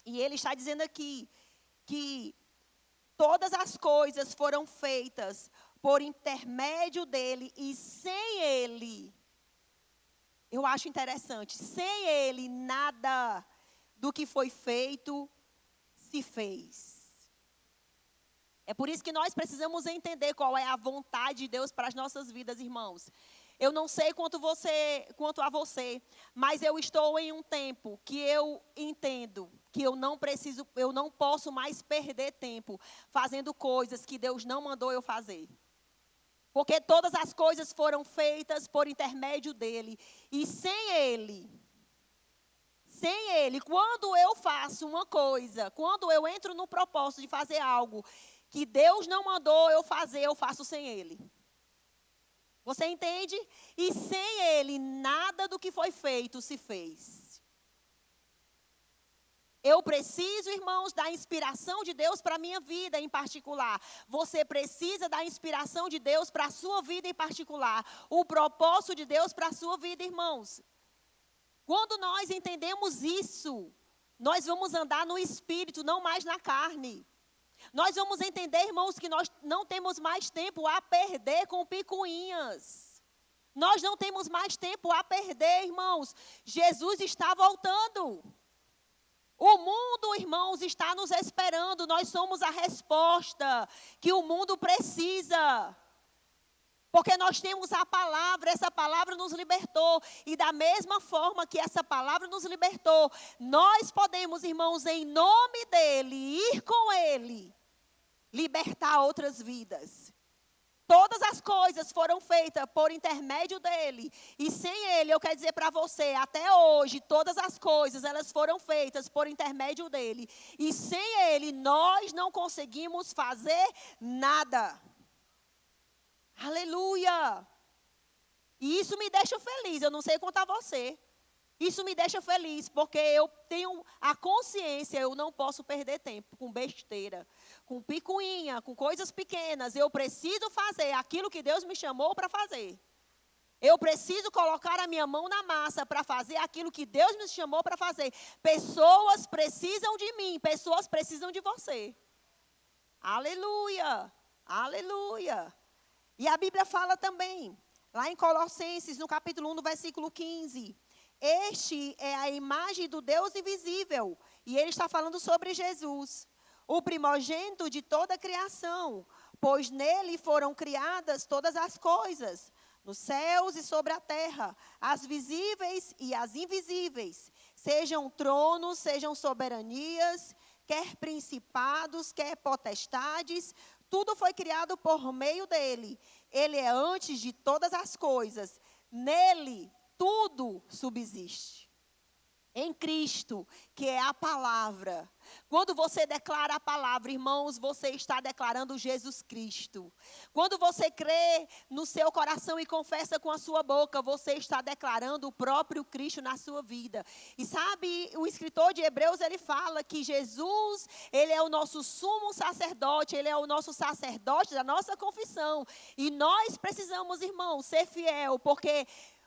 E ele está dizendo aqui que todas as coisas foram feitas por intermédio dele, e sem ele, eu acho interessante, sem ele nada do que foi feito se fez. É por isso que nós precisamos entender qual é a vontade de Deus para as nossas vidas, irmãos. Eu não sei quanto a você, mas eu estou em um tempo que eu entendo que eu não posso mais perder tempo fazendo coisas que Deus não mandou eu fazer. Porque todas as coisas foram feitas por intermédio dele. E sem ele, quando eu faço uma coisa, quando eu entro no propósito de fazer algo que Deus não mandou eu fazer, eu faço sem ele. Você entende? E sem ele, nada do que foi feito se fez. Eu preciso, irmãos, da inspiração de Deus para a minha vida em particular. Você precisa da inspiração de Deus para a sua vida em particular. O propósito de Deus para a sua vida, irmãos. Quando nós entendemos isso, nós vamos andar no Espírito, não mais na carne. Nós vamos entender, irmãos, que nós não temos mais tempo a perder com picuinhas. Nós não temos mais tempo a perder, irmãos. Jesus está voltando. O mundo, irmãos, está nos esperando. Nós somos a resposta que o mundo precisa. Porque nós temos a palavra, essa palavra nos libertou. E da mesma forma que essa palavra nos libertou, nós podemos, irmãos, em nome dele, ir com ele, libertar outras vidas. Todas as coisas foram feitas por intermédio dele. E sem ele, eu quero dizer para você, até hoje, todas as coisas, elas foram feitas por intermédio dele. E sem ele, nós não conseguimos fazer nada. Aleluia! E isso me deixa feliz, eu não sei quanto a você. Isso me deixa feliz, porque eu tenho a consciência, eu não posso perder tempo com besteira, com picuinha, com coisas pequenas. Eu preciso fazer aquilo que Deus me chamou para fazer. Eu preciso colocar a minha mão na massa para fazer aquilo que Deus me chamou para fazer. Pessoas precisam de mim, pessoas precisam de você. Aleluia! Aleluia! E a Bíblia fala também, lá em Colossenses, no capítulo 1, no versículo 15. Este é a imagem do Deus invisível. E ele está falando sobre Jesus, o primogênito de toda a criação. Pois nele foram criadas todas as coisas, nos céus e sobre a terra, as visíveis e as invisíveis. Sejam tronos, sejam soberanias, quer principados, quer potestades. Tudo foi criado por meio dele. Ele é antes de todas as coisas. Nele, tudo subsiste. em Cristo, que é a palavra. Quando você declara a palavra, irmãos, você está declarando Jesus Cristo. Quando você crê no seu coração e confessa com a sua boca, você está declarando o próprio Cristo na sua vida. E sabe, o escritor de Hebreus, ele fala que Jesus, ele é o nosso sumo sacerdote, ele é o nosso sacerdote da nossa confissão. E nós precisamos, irmãos, ser fiel, porque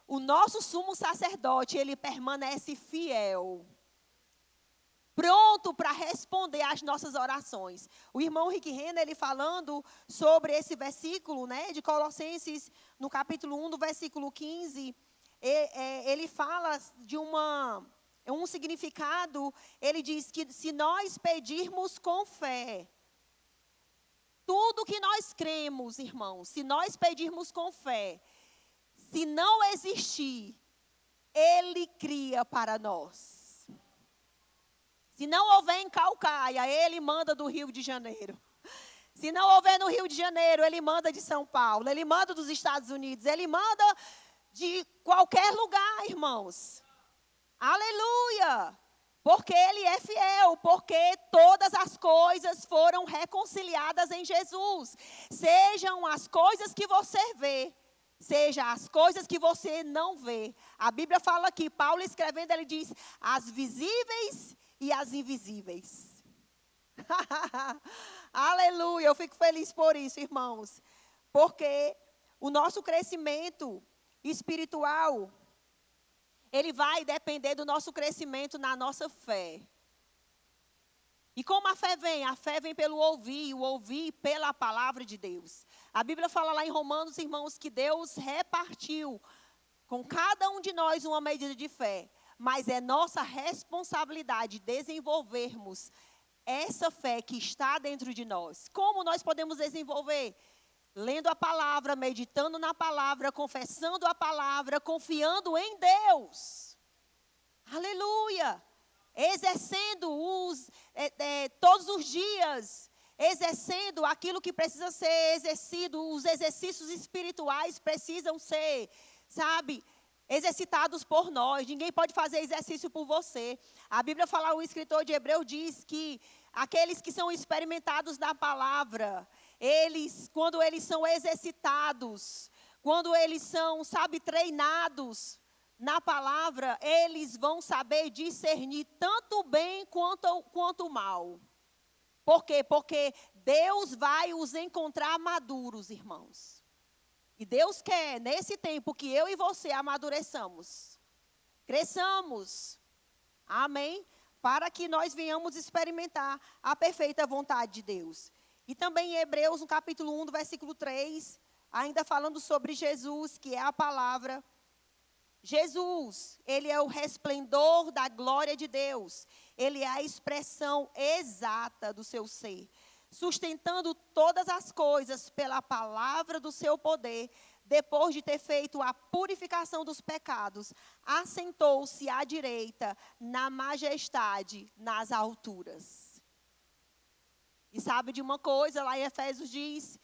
o nosso sumo sacerdote, ele permanece fiel, pronto para responder às nossas orações. O irmão Rick Renner, ele falando sobre esse versículo, né, de Colossenses, no capítulo 1, do versículo 15, ele fala de um significado, ele diz que se nós pedirmos com fé, tudo que nós cremos, irmãos, se nós pedirmos com fé, se não existir, Ele cria para nós. Se não houver em Caucaia, Ele manda do Rio de Janeiro. Se não houver no Rio de Janeiro, Ele manda de São Paulo. Ele manda dos Estados Unidos. Ele manda de qualquer lugar, irmãos. Aleluia! Porque Ele é fiel, porque todas as coisas foram reconciliadas em Jesus. Sejam as coisas que você vê, seja as coisas que você não vê. A Bíblia fala aqui, Paulo escrevendo, ele diz, as visíveis e as invisíveis. Aleluia, eu fico feliz por isso, irmãos. Porque o nosso crescimento espiritual, ele vai depender do nosso crescimento na nossa fé. E como a fé vem? A fé vem pelo ouvir, o ouvir pela palavra de Deus. A Bíblia fala lá em Romanos, irmãos, que Deus repartiu com cada um de nós uma medida de fé. Mas é nossa responsabilidade desenvolvermos essa fé que está dentro de nós. Como nós podemos desenvolver? Lendo a palavra, meditando na palavra, confessando a palavra, confiando em Deus. Aleluia! Exercendo todos os dias, exercendo aquilo que precisa ser exercido, os exercícios espirituais precisam ser, sabe, exercitados por nós. Ninguém pode fazer exercício por você. A Bíblia fala, o escritor de Hebreus diz que aqueles que são experimentados na palavra, quando eles são exercitados, quando eles são, sabe, treinados na palavra, eles vão saber discernir tanto o bem quanto o mal. Por quê? Porque Deus vai os encontrar maduros, irmãos. E Deus quer, nesse tempo, que eu e você amadureçamos, cresçamos, amém? Para que nós venhamos experimentar a perfeita vontade de Deus. E também em Hebreus, no capítulo 1, do versículo 3, ainda falando sobre Jesus, que é a palavra. Jesus, ele é o resplendor da glória de Deus. Ele é a expressão exata do seu ser. Sustentando todas as coisas pela palavra do seu poder, depois de ter feito a purificação dos pecados, assentou-se à direita, na majestade, nas alturas. E sabe de uma coisa, lá em Efésios diz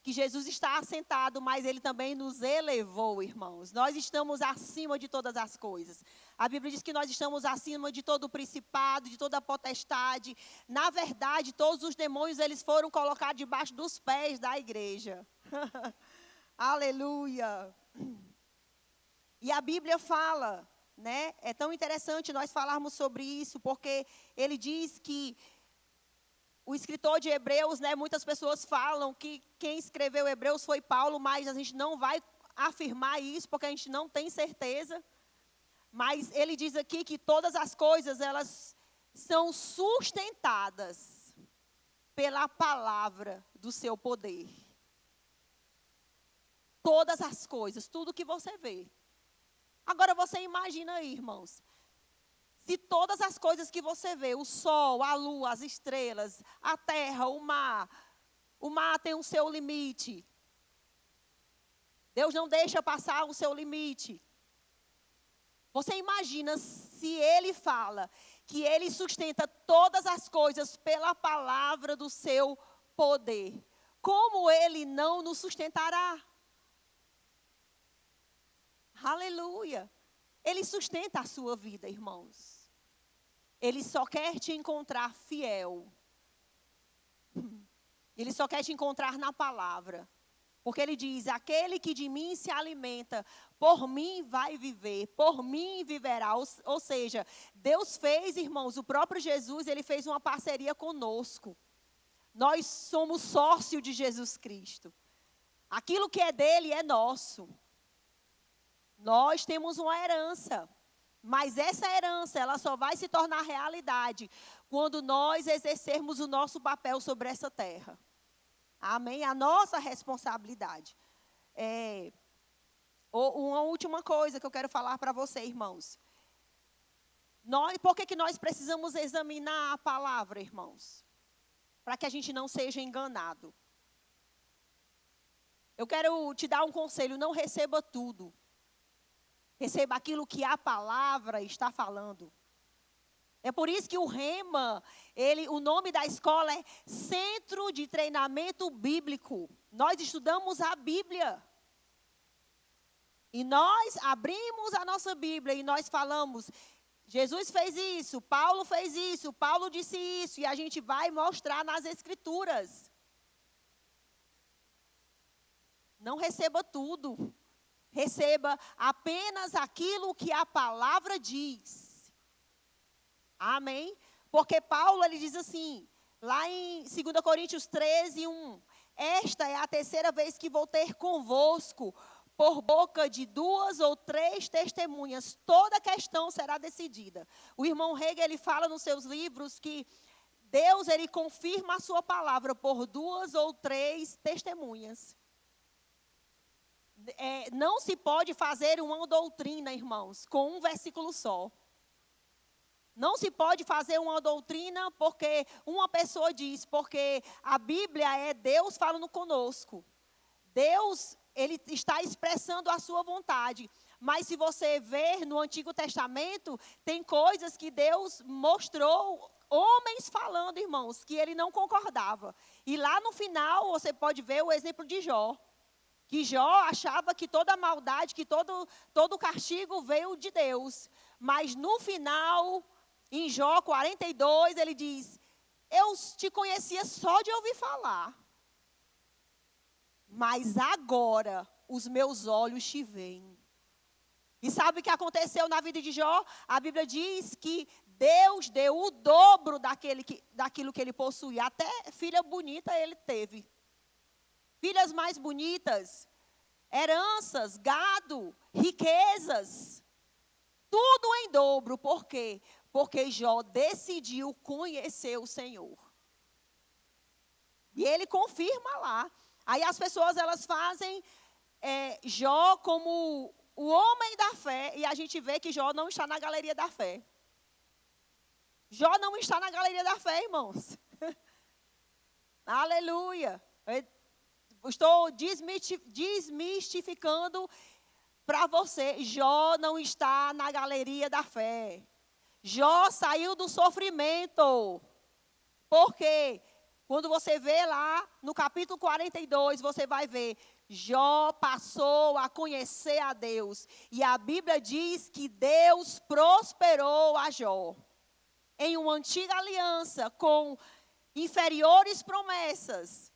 que Jesus está assentado, mas Ele também nos elevou, irmãos. Nós estamos acima de todas as coisas. A Bíblia diz que nós estamos acima de todo o principado, de toda a potestade. Na verdade, todos os demônios, eles foram colocados debaixo dos pés da igreja. Aleluia. E a Bíblia fala, né? É tão interessante nós falarmos sobre isso, porque ele diz que o escritor de Hebreus, né, muitas pessoas falam que quem escreveu Hebreus foi Paulo, mas a gente não vai afirmar isso, porque a gente não tem certeza. Mas ele diz aqui que todas as coisas, elas são sustentadas pela palavra do seu poder. Todas as coisas, tudo que você vê. Agora você imagina aí, irmãos. Se todas as coisas que você vê, o sol, a lua, as estrelas, a terra, o mar tem o seu limite. Deus não deixa passar o seu limite. Você imagina se Ele fala que Ele sustenta todas as coisas pela palavra do seu poder. Como Ele não nos sustentará? Aleluia. Ele sustenta a sua vida, irmãos. ele só quer te encontrar fiel. Ele só quer te encontrar na palavra. Porque ele diz, aquele que de mim se alimenta, por mim vai viver, por mim viverá. Ou seja, Deus fez, irmãos, o próprio Jesus, ele fez uma parceria conosco. Nós somos sócio de Jesus Cristo. Aquilo que é dele é nosso. Nós temos uma herança. Mas essa herança, ela só vai se tornar realidade quando nós exercermos o nosso papel sobre essa terra. Amém? A nossa responsabilidade. Uma última coisa que eu quero falar para você, irmãos. Por que nós precisamos examinar a palavra, irmãos? Para que a gente não seja enganado. Eu quero te dar um conselho, não receba tudo. Receba aquilo que a palavra está falando. É por isso que o Rema, o nome da escola é Centro de Treinamento Bíblico. Nós estudamos a Bíblia. E nós abrimos a nossa Bíblia e nós falamos, Jesus fez isso, Paulo fez isso, Paulo disse isso. E a gente vai mostrar nas Escrituras. Não receba tudo. Receba apenas aquilo que a palavra diz. Amém? Porque Paulo, ele diz assim, lá em 2 Coríntios 13, 1. Esta é a terceira vez que vou ter convosco, por boca de 2 ou 3 testemunhas. Toda questão será decidida. O irmão Hegel, ele fala nos seus livros que Deus, ele confirma a sua palavra por 2 ou 3 testemunhas. Não se pode fazer uma doutrina, irmãos, com um versículo só. Não se pode fazer uma doutrina porque uma pessoa diz, porque a Bíblia é Deus falando conosco. Deus, ele está expressando a sua vontade. Mas se você ver no Antigo Testamento, tem coisas que Deus mostrou, homens falando, irmãos, que ele não concordava. E lá no final, você pode ver o exemplo de Jó. Que Jó achava que toda a maldade, que todo o castigo veio de Deus. Mas no final, em Jó 42, ele diz, eu te conhecia só de ouvir falar. Mas agora os meus olhos te veem. E sabe o que aconteceu na vida de Jó? A Bíblia diz que Deus deu o dobro daquilo que ele possuía. Até filha bonita ele teve. Filhas mais bonitas, heranças, gado, riquezas. Tudo em dobro. Por quê? Porque Jó decidiu conhecer o Senhor. E ele confirma lá. Aí as pessoas, elas fazem Jó como o homem da fé. E a gente vê que Jó não está na galeria da fé. Jó não está na galeria da fé, irmãos. Aleluia. Estou desmistificando para você. Jó não está na galeria da fé. Jó saiu do sofrimento. Por quê? Quando você vê lá no capítulo 42, você vai ver, Jó passou a conhecer a Deus. E a Bíblia diz que Deus prosperou a Jó. Em uma antiga aliança com inferiores promessas.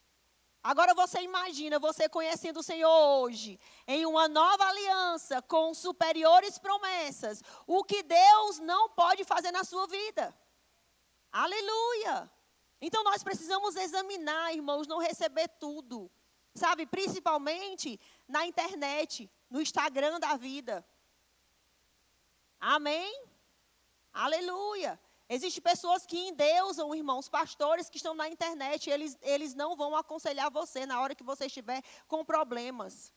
Agora você imagina, você conhecendo o Senhor hoje, em uma nova aliança com superiores promessas. O que Deus não pode fazer na sua vida. Aleluia! Então nós precisamos examinar, irmãos, não receber tudo. Sabe, principalmente na internet, no Instagram da vida. Amém? Aleluia! Existem pessoas que endeusam, irmãos, pastores que estão na internet, eles não vão aconselhar você na hora que você estiver com problemas.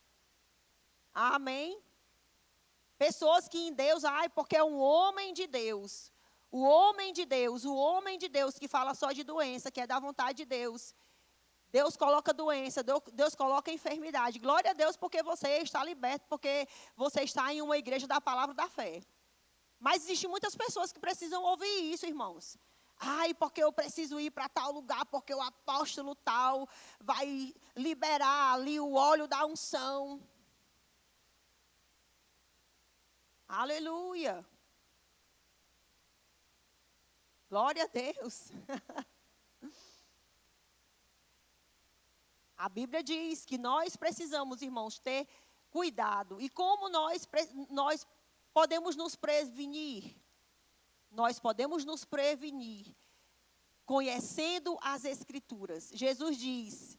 Amém? Pessoas que endeusam, porque é um homem de Deus. O homem de Deus que fala só de doença, que é da vontade de Deus. Deus coloca doença, Deus coloca enfermidade. Glória a Deus porque você está liberto, porque você está em uma igreja da palavra da fé. Mas existem muitas pessoas que precisam ouvir isso, irmãos. Porque eu preciso ir para tal lugar, porque o apóstolo tal vai liberar ali o óleo da unção. Aleluia. Glória a Deus. A Bíblia diz que nós precisamos, irmãos, ter cuidado. E como nós podemos nos prevenir? Nós podemos nos prevenir conhecendo as Escrituras. Jesus diz: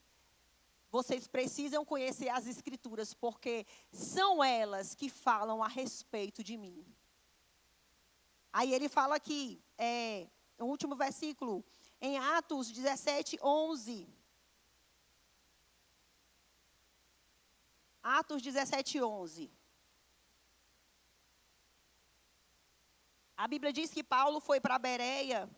vocês precisam conhecer as Escrituras, porque são elas que falam a respeito de mim. Aí ele fala aqui, o último versículo, em Atos 17, 11. Atos 17, 11. A Bíblia diz que Paulo foi para Bereia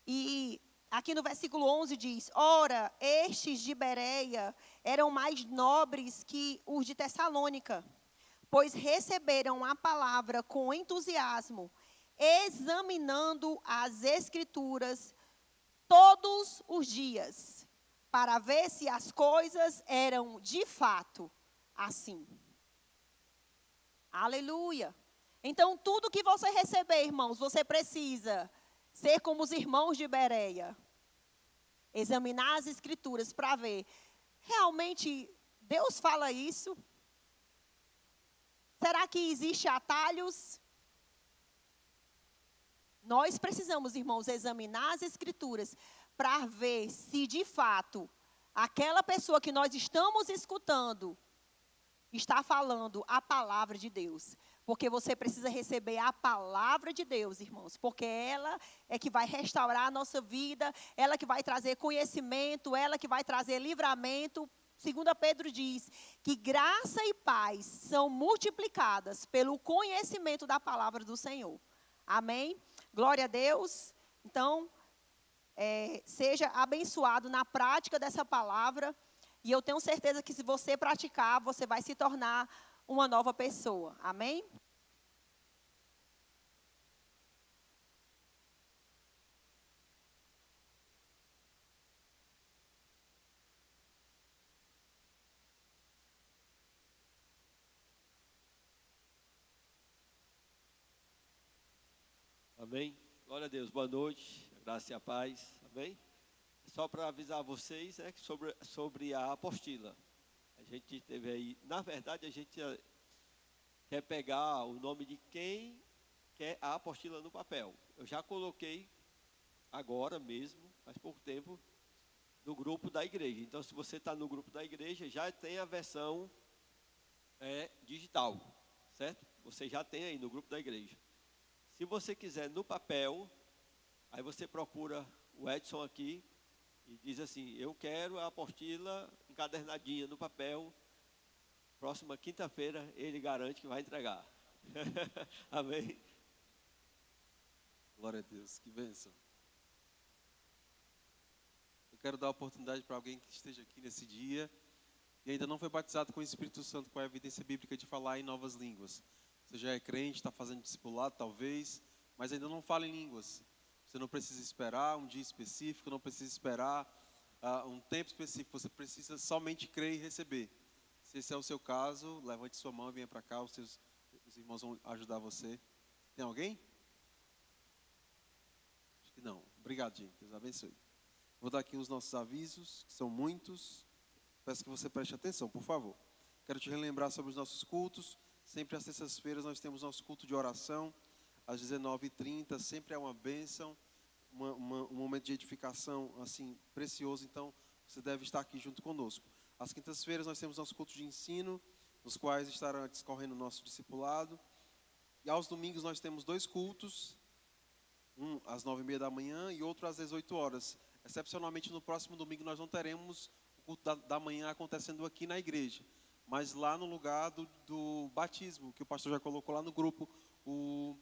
e aqui no versículo 11 diz: ora, estes de Bereia eram mais nobres que os de Tessalônica, pois receberam a palavra com entusiasmo, examinando as Escrituras todos os dias, para ver se as coisas eram de fato assim. Aleluia! Então, tudo que você receber, irmãos, você precisa ser como os irmãos de Bereia. Examinar as Escrituras para ver, realmente, Deus fala isso? Será que existe atalhos? Nós precisamos, irmãos, examinar as Escrituras para ver se, de fato, aquela pessoa que nós estamos escutando está falando a palavra de Deus. Porque você precisa receber a palavra de Deus, irmãos. Porque ela é que vai restaurar a nossa vida, ela que vai trazer conhecimento, ela que vai trazer livramento. 2 Pedro diz que graça e paz são multiplicadas pelo conhecimento da palavra do Senhor. Amém? Glória a Deus. Então, seja abençoado na prática dessa palavra. E eu tenho certeza que se você praticar, você vai se tornar uma nova pessoa. Amém? Amém? Glória a Deus. Boa noite. Graça e a paz. Amém? Só para avisar vocês sobre a apostila. A gente teve aí, na verdade, a gente quer pegar o nome de quem quer a apostila no papel. Eu já coloquei agora mesmo, faz pouco tempo, no grupo da igreja. Então, se você está no grupo da igreja, já tem a versão digital, certo? Você já tem aí no grupo da igreja. Se você quiser no papel, aí você procura o Edson aqui e diz assim: eu quero a apostila encadernadinha no papel. Próxima quinta-feira ele garante que vai entregar. Amém? Glória a Deus, que bênção. Eu quero dar a oportunidade para alguém que esteja aqui nesse dia e ainda não foi batizado com o Espírito Santo, com a evidência bíblica de falar em novas línguas. Você já é crente, está fazendo discipulado talvez, mas ainda não fala em línguas. Você não precisa esperar um dia específico, não precisa esperar um tempo específico. Você precisa somente crer e receber. Se esse é o seu caso, levante sua mão e venha para cá. Os irmãos vão ajudar você. Tem alguém? Acho que não. Obrigado, gente. Deus abençoe. Vou dar aqui os nossos avisos, que são muitos. Peço que você preste atenção, por favor. Quero te relembrar sobre os nossos cultos. Sempre às sextas-feiras nós temos nosso culto de oração, às 19h30. Sempre é uma bênção, um momento de edificação assim precioso. Então, você deve estar aqui junto conosco. Às quintas-feiras nós temos nosso culto de ensino, nos quais estará discorrendo o nosso discipulado. E aos domingos nós temos 2 cultos, um às 9h30 da manhã e outro às 18 horas. Excepcionalmente no próximo domingo nós não teremos o culto da manhã acontecendo aqui na igreja, mas lá no lugar do batismo, que o pastor já colocou lá no grupo o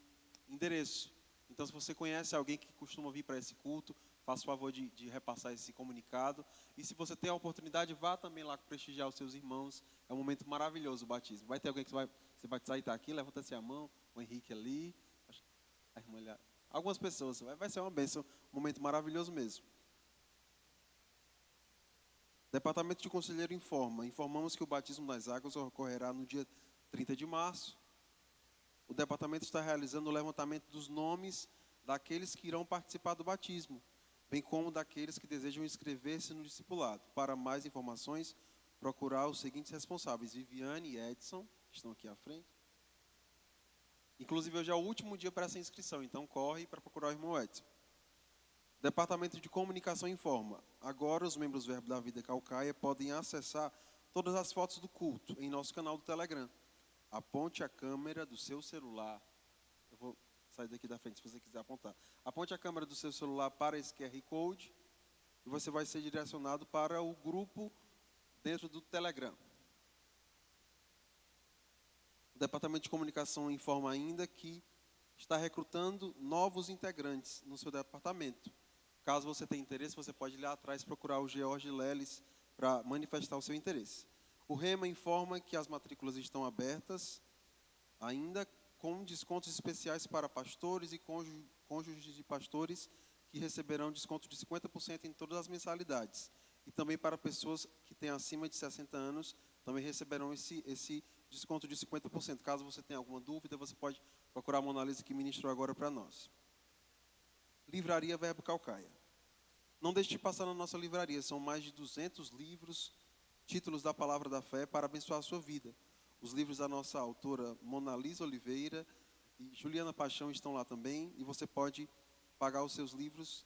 endereço. Então, se você conhece alguém que costuma vir para esse culto, faça o favor de repassar esse comunicado. E se você tem a oportunidade, vá também lá prestigiar os seus irmãos. É um momento maravilhoso o batismo. Vai ter alguém que vai se batizar e está aqui? Levanta-se a mão. O Henrique ali. A irmã ali. Algumas pessoas. Vai ser uma bênção. Um momento maravilhoso mesmo. Departamento de Conselheiro informa. Informamos que o batismo nas águas ocorrerá no dia 30 de março. O departamento está realizando o levantamento dos nomes daqueles que irão participar do batismo, bem como daqueles que desejam inscrever-se no discipulado. Para mais informações, procurar os seguintes responsáveis: Viviane e Edson, que estão aqui à frente. Inclusive, hoje é o último dia para essa inscrição, então corre para procurar o irmão Edson. Departamento de Comunicação informa: agora os membros do Verbo da Vida Caucaia podem acessar todas as fotos do culto em nosso canal do Telegram. Aponte a câmera do seu celular. Eu vou sair daqui da frente se você quiser apontar. Aponte a câmera do seu celular para esse QR Code e você vai ser direcionado para o grupo dentro do Telegram. O Departamento de Comunicação informa ainda que está recrutando novos integrantes no seu departamento. Caso você tenha interesse, você pode ir lá atrás procurar o George Leles para manifestar o seu interesse. O Rema informa que as matrículas estão abertas, ainda com descontos especiais para pastores e cônjuges de pastores, que receberão desconto de 50% em todas as mensalidades. E também para pessoas que têm acima de 60 anos, também receberão esse desconto de 50%. Caso você tenha alguma dúvida, você pode procurar a Mona Lisa, que ministrou agora para nós. Livraria Verbo Caucaia. Não deixe de passar na nossa livraria. São mais de 200 livros, títulos da Palavra da Fé, para abençoar a sua vida. Os livros da nossa autora Mona Lisa Oliveira e Juliana Paixão estão lá também. E você pode pagar os seus livros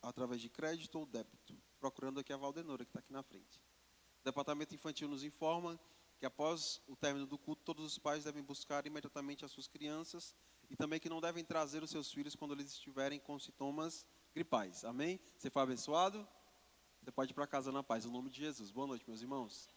através de crédito ou débito, procurando aqui a Valdenora, que está aqui na frente. O Departamento Infantil nos informa que após o término do culto, todos os pais devem buscar imediatamente as suas crianças e também que não devem trazer os seus filhos quando eles estiverem com sintomas gripais. Amém? Você foi abençoado? Você pode ir para casa na paz, em nome de Jesus. Boa noite, meus irmãos.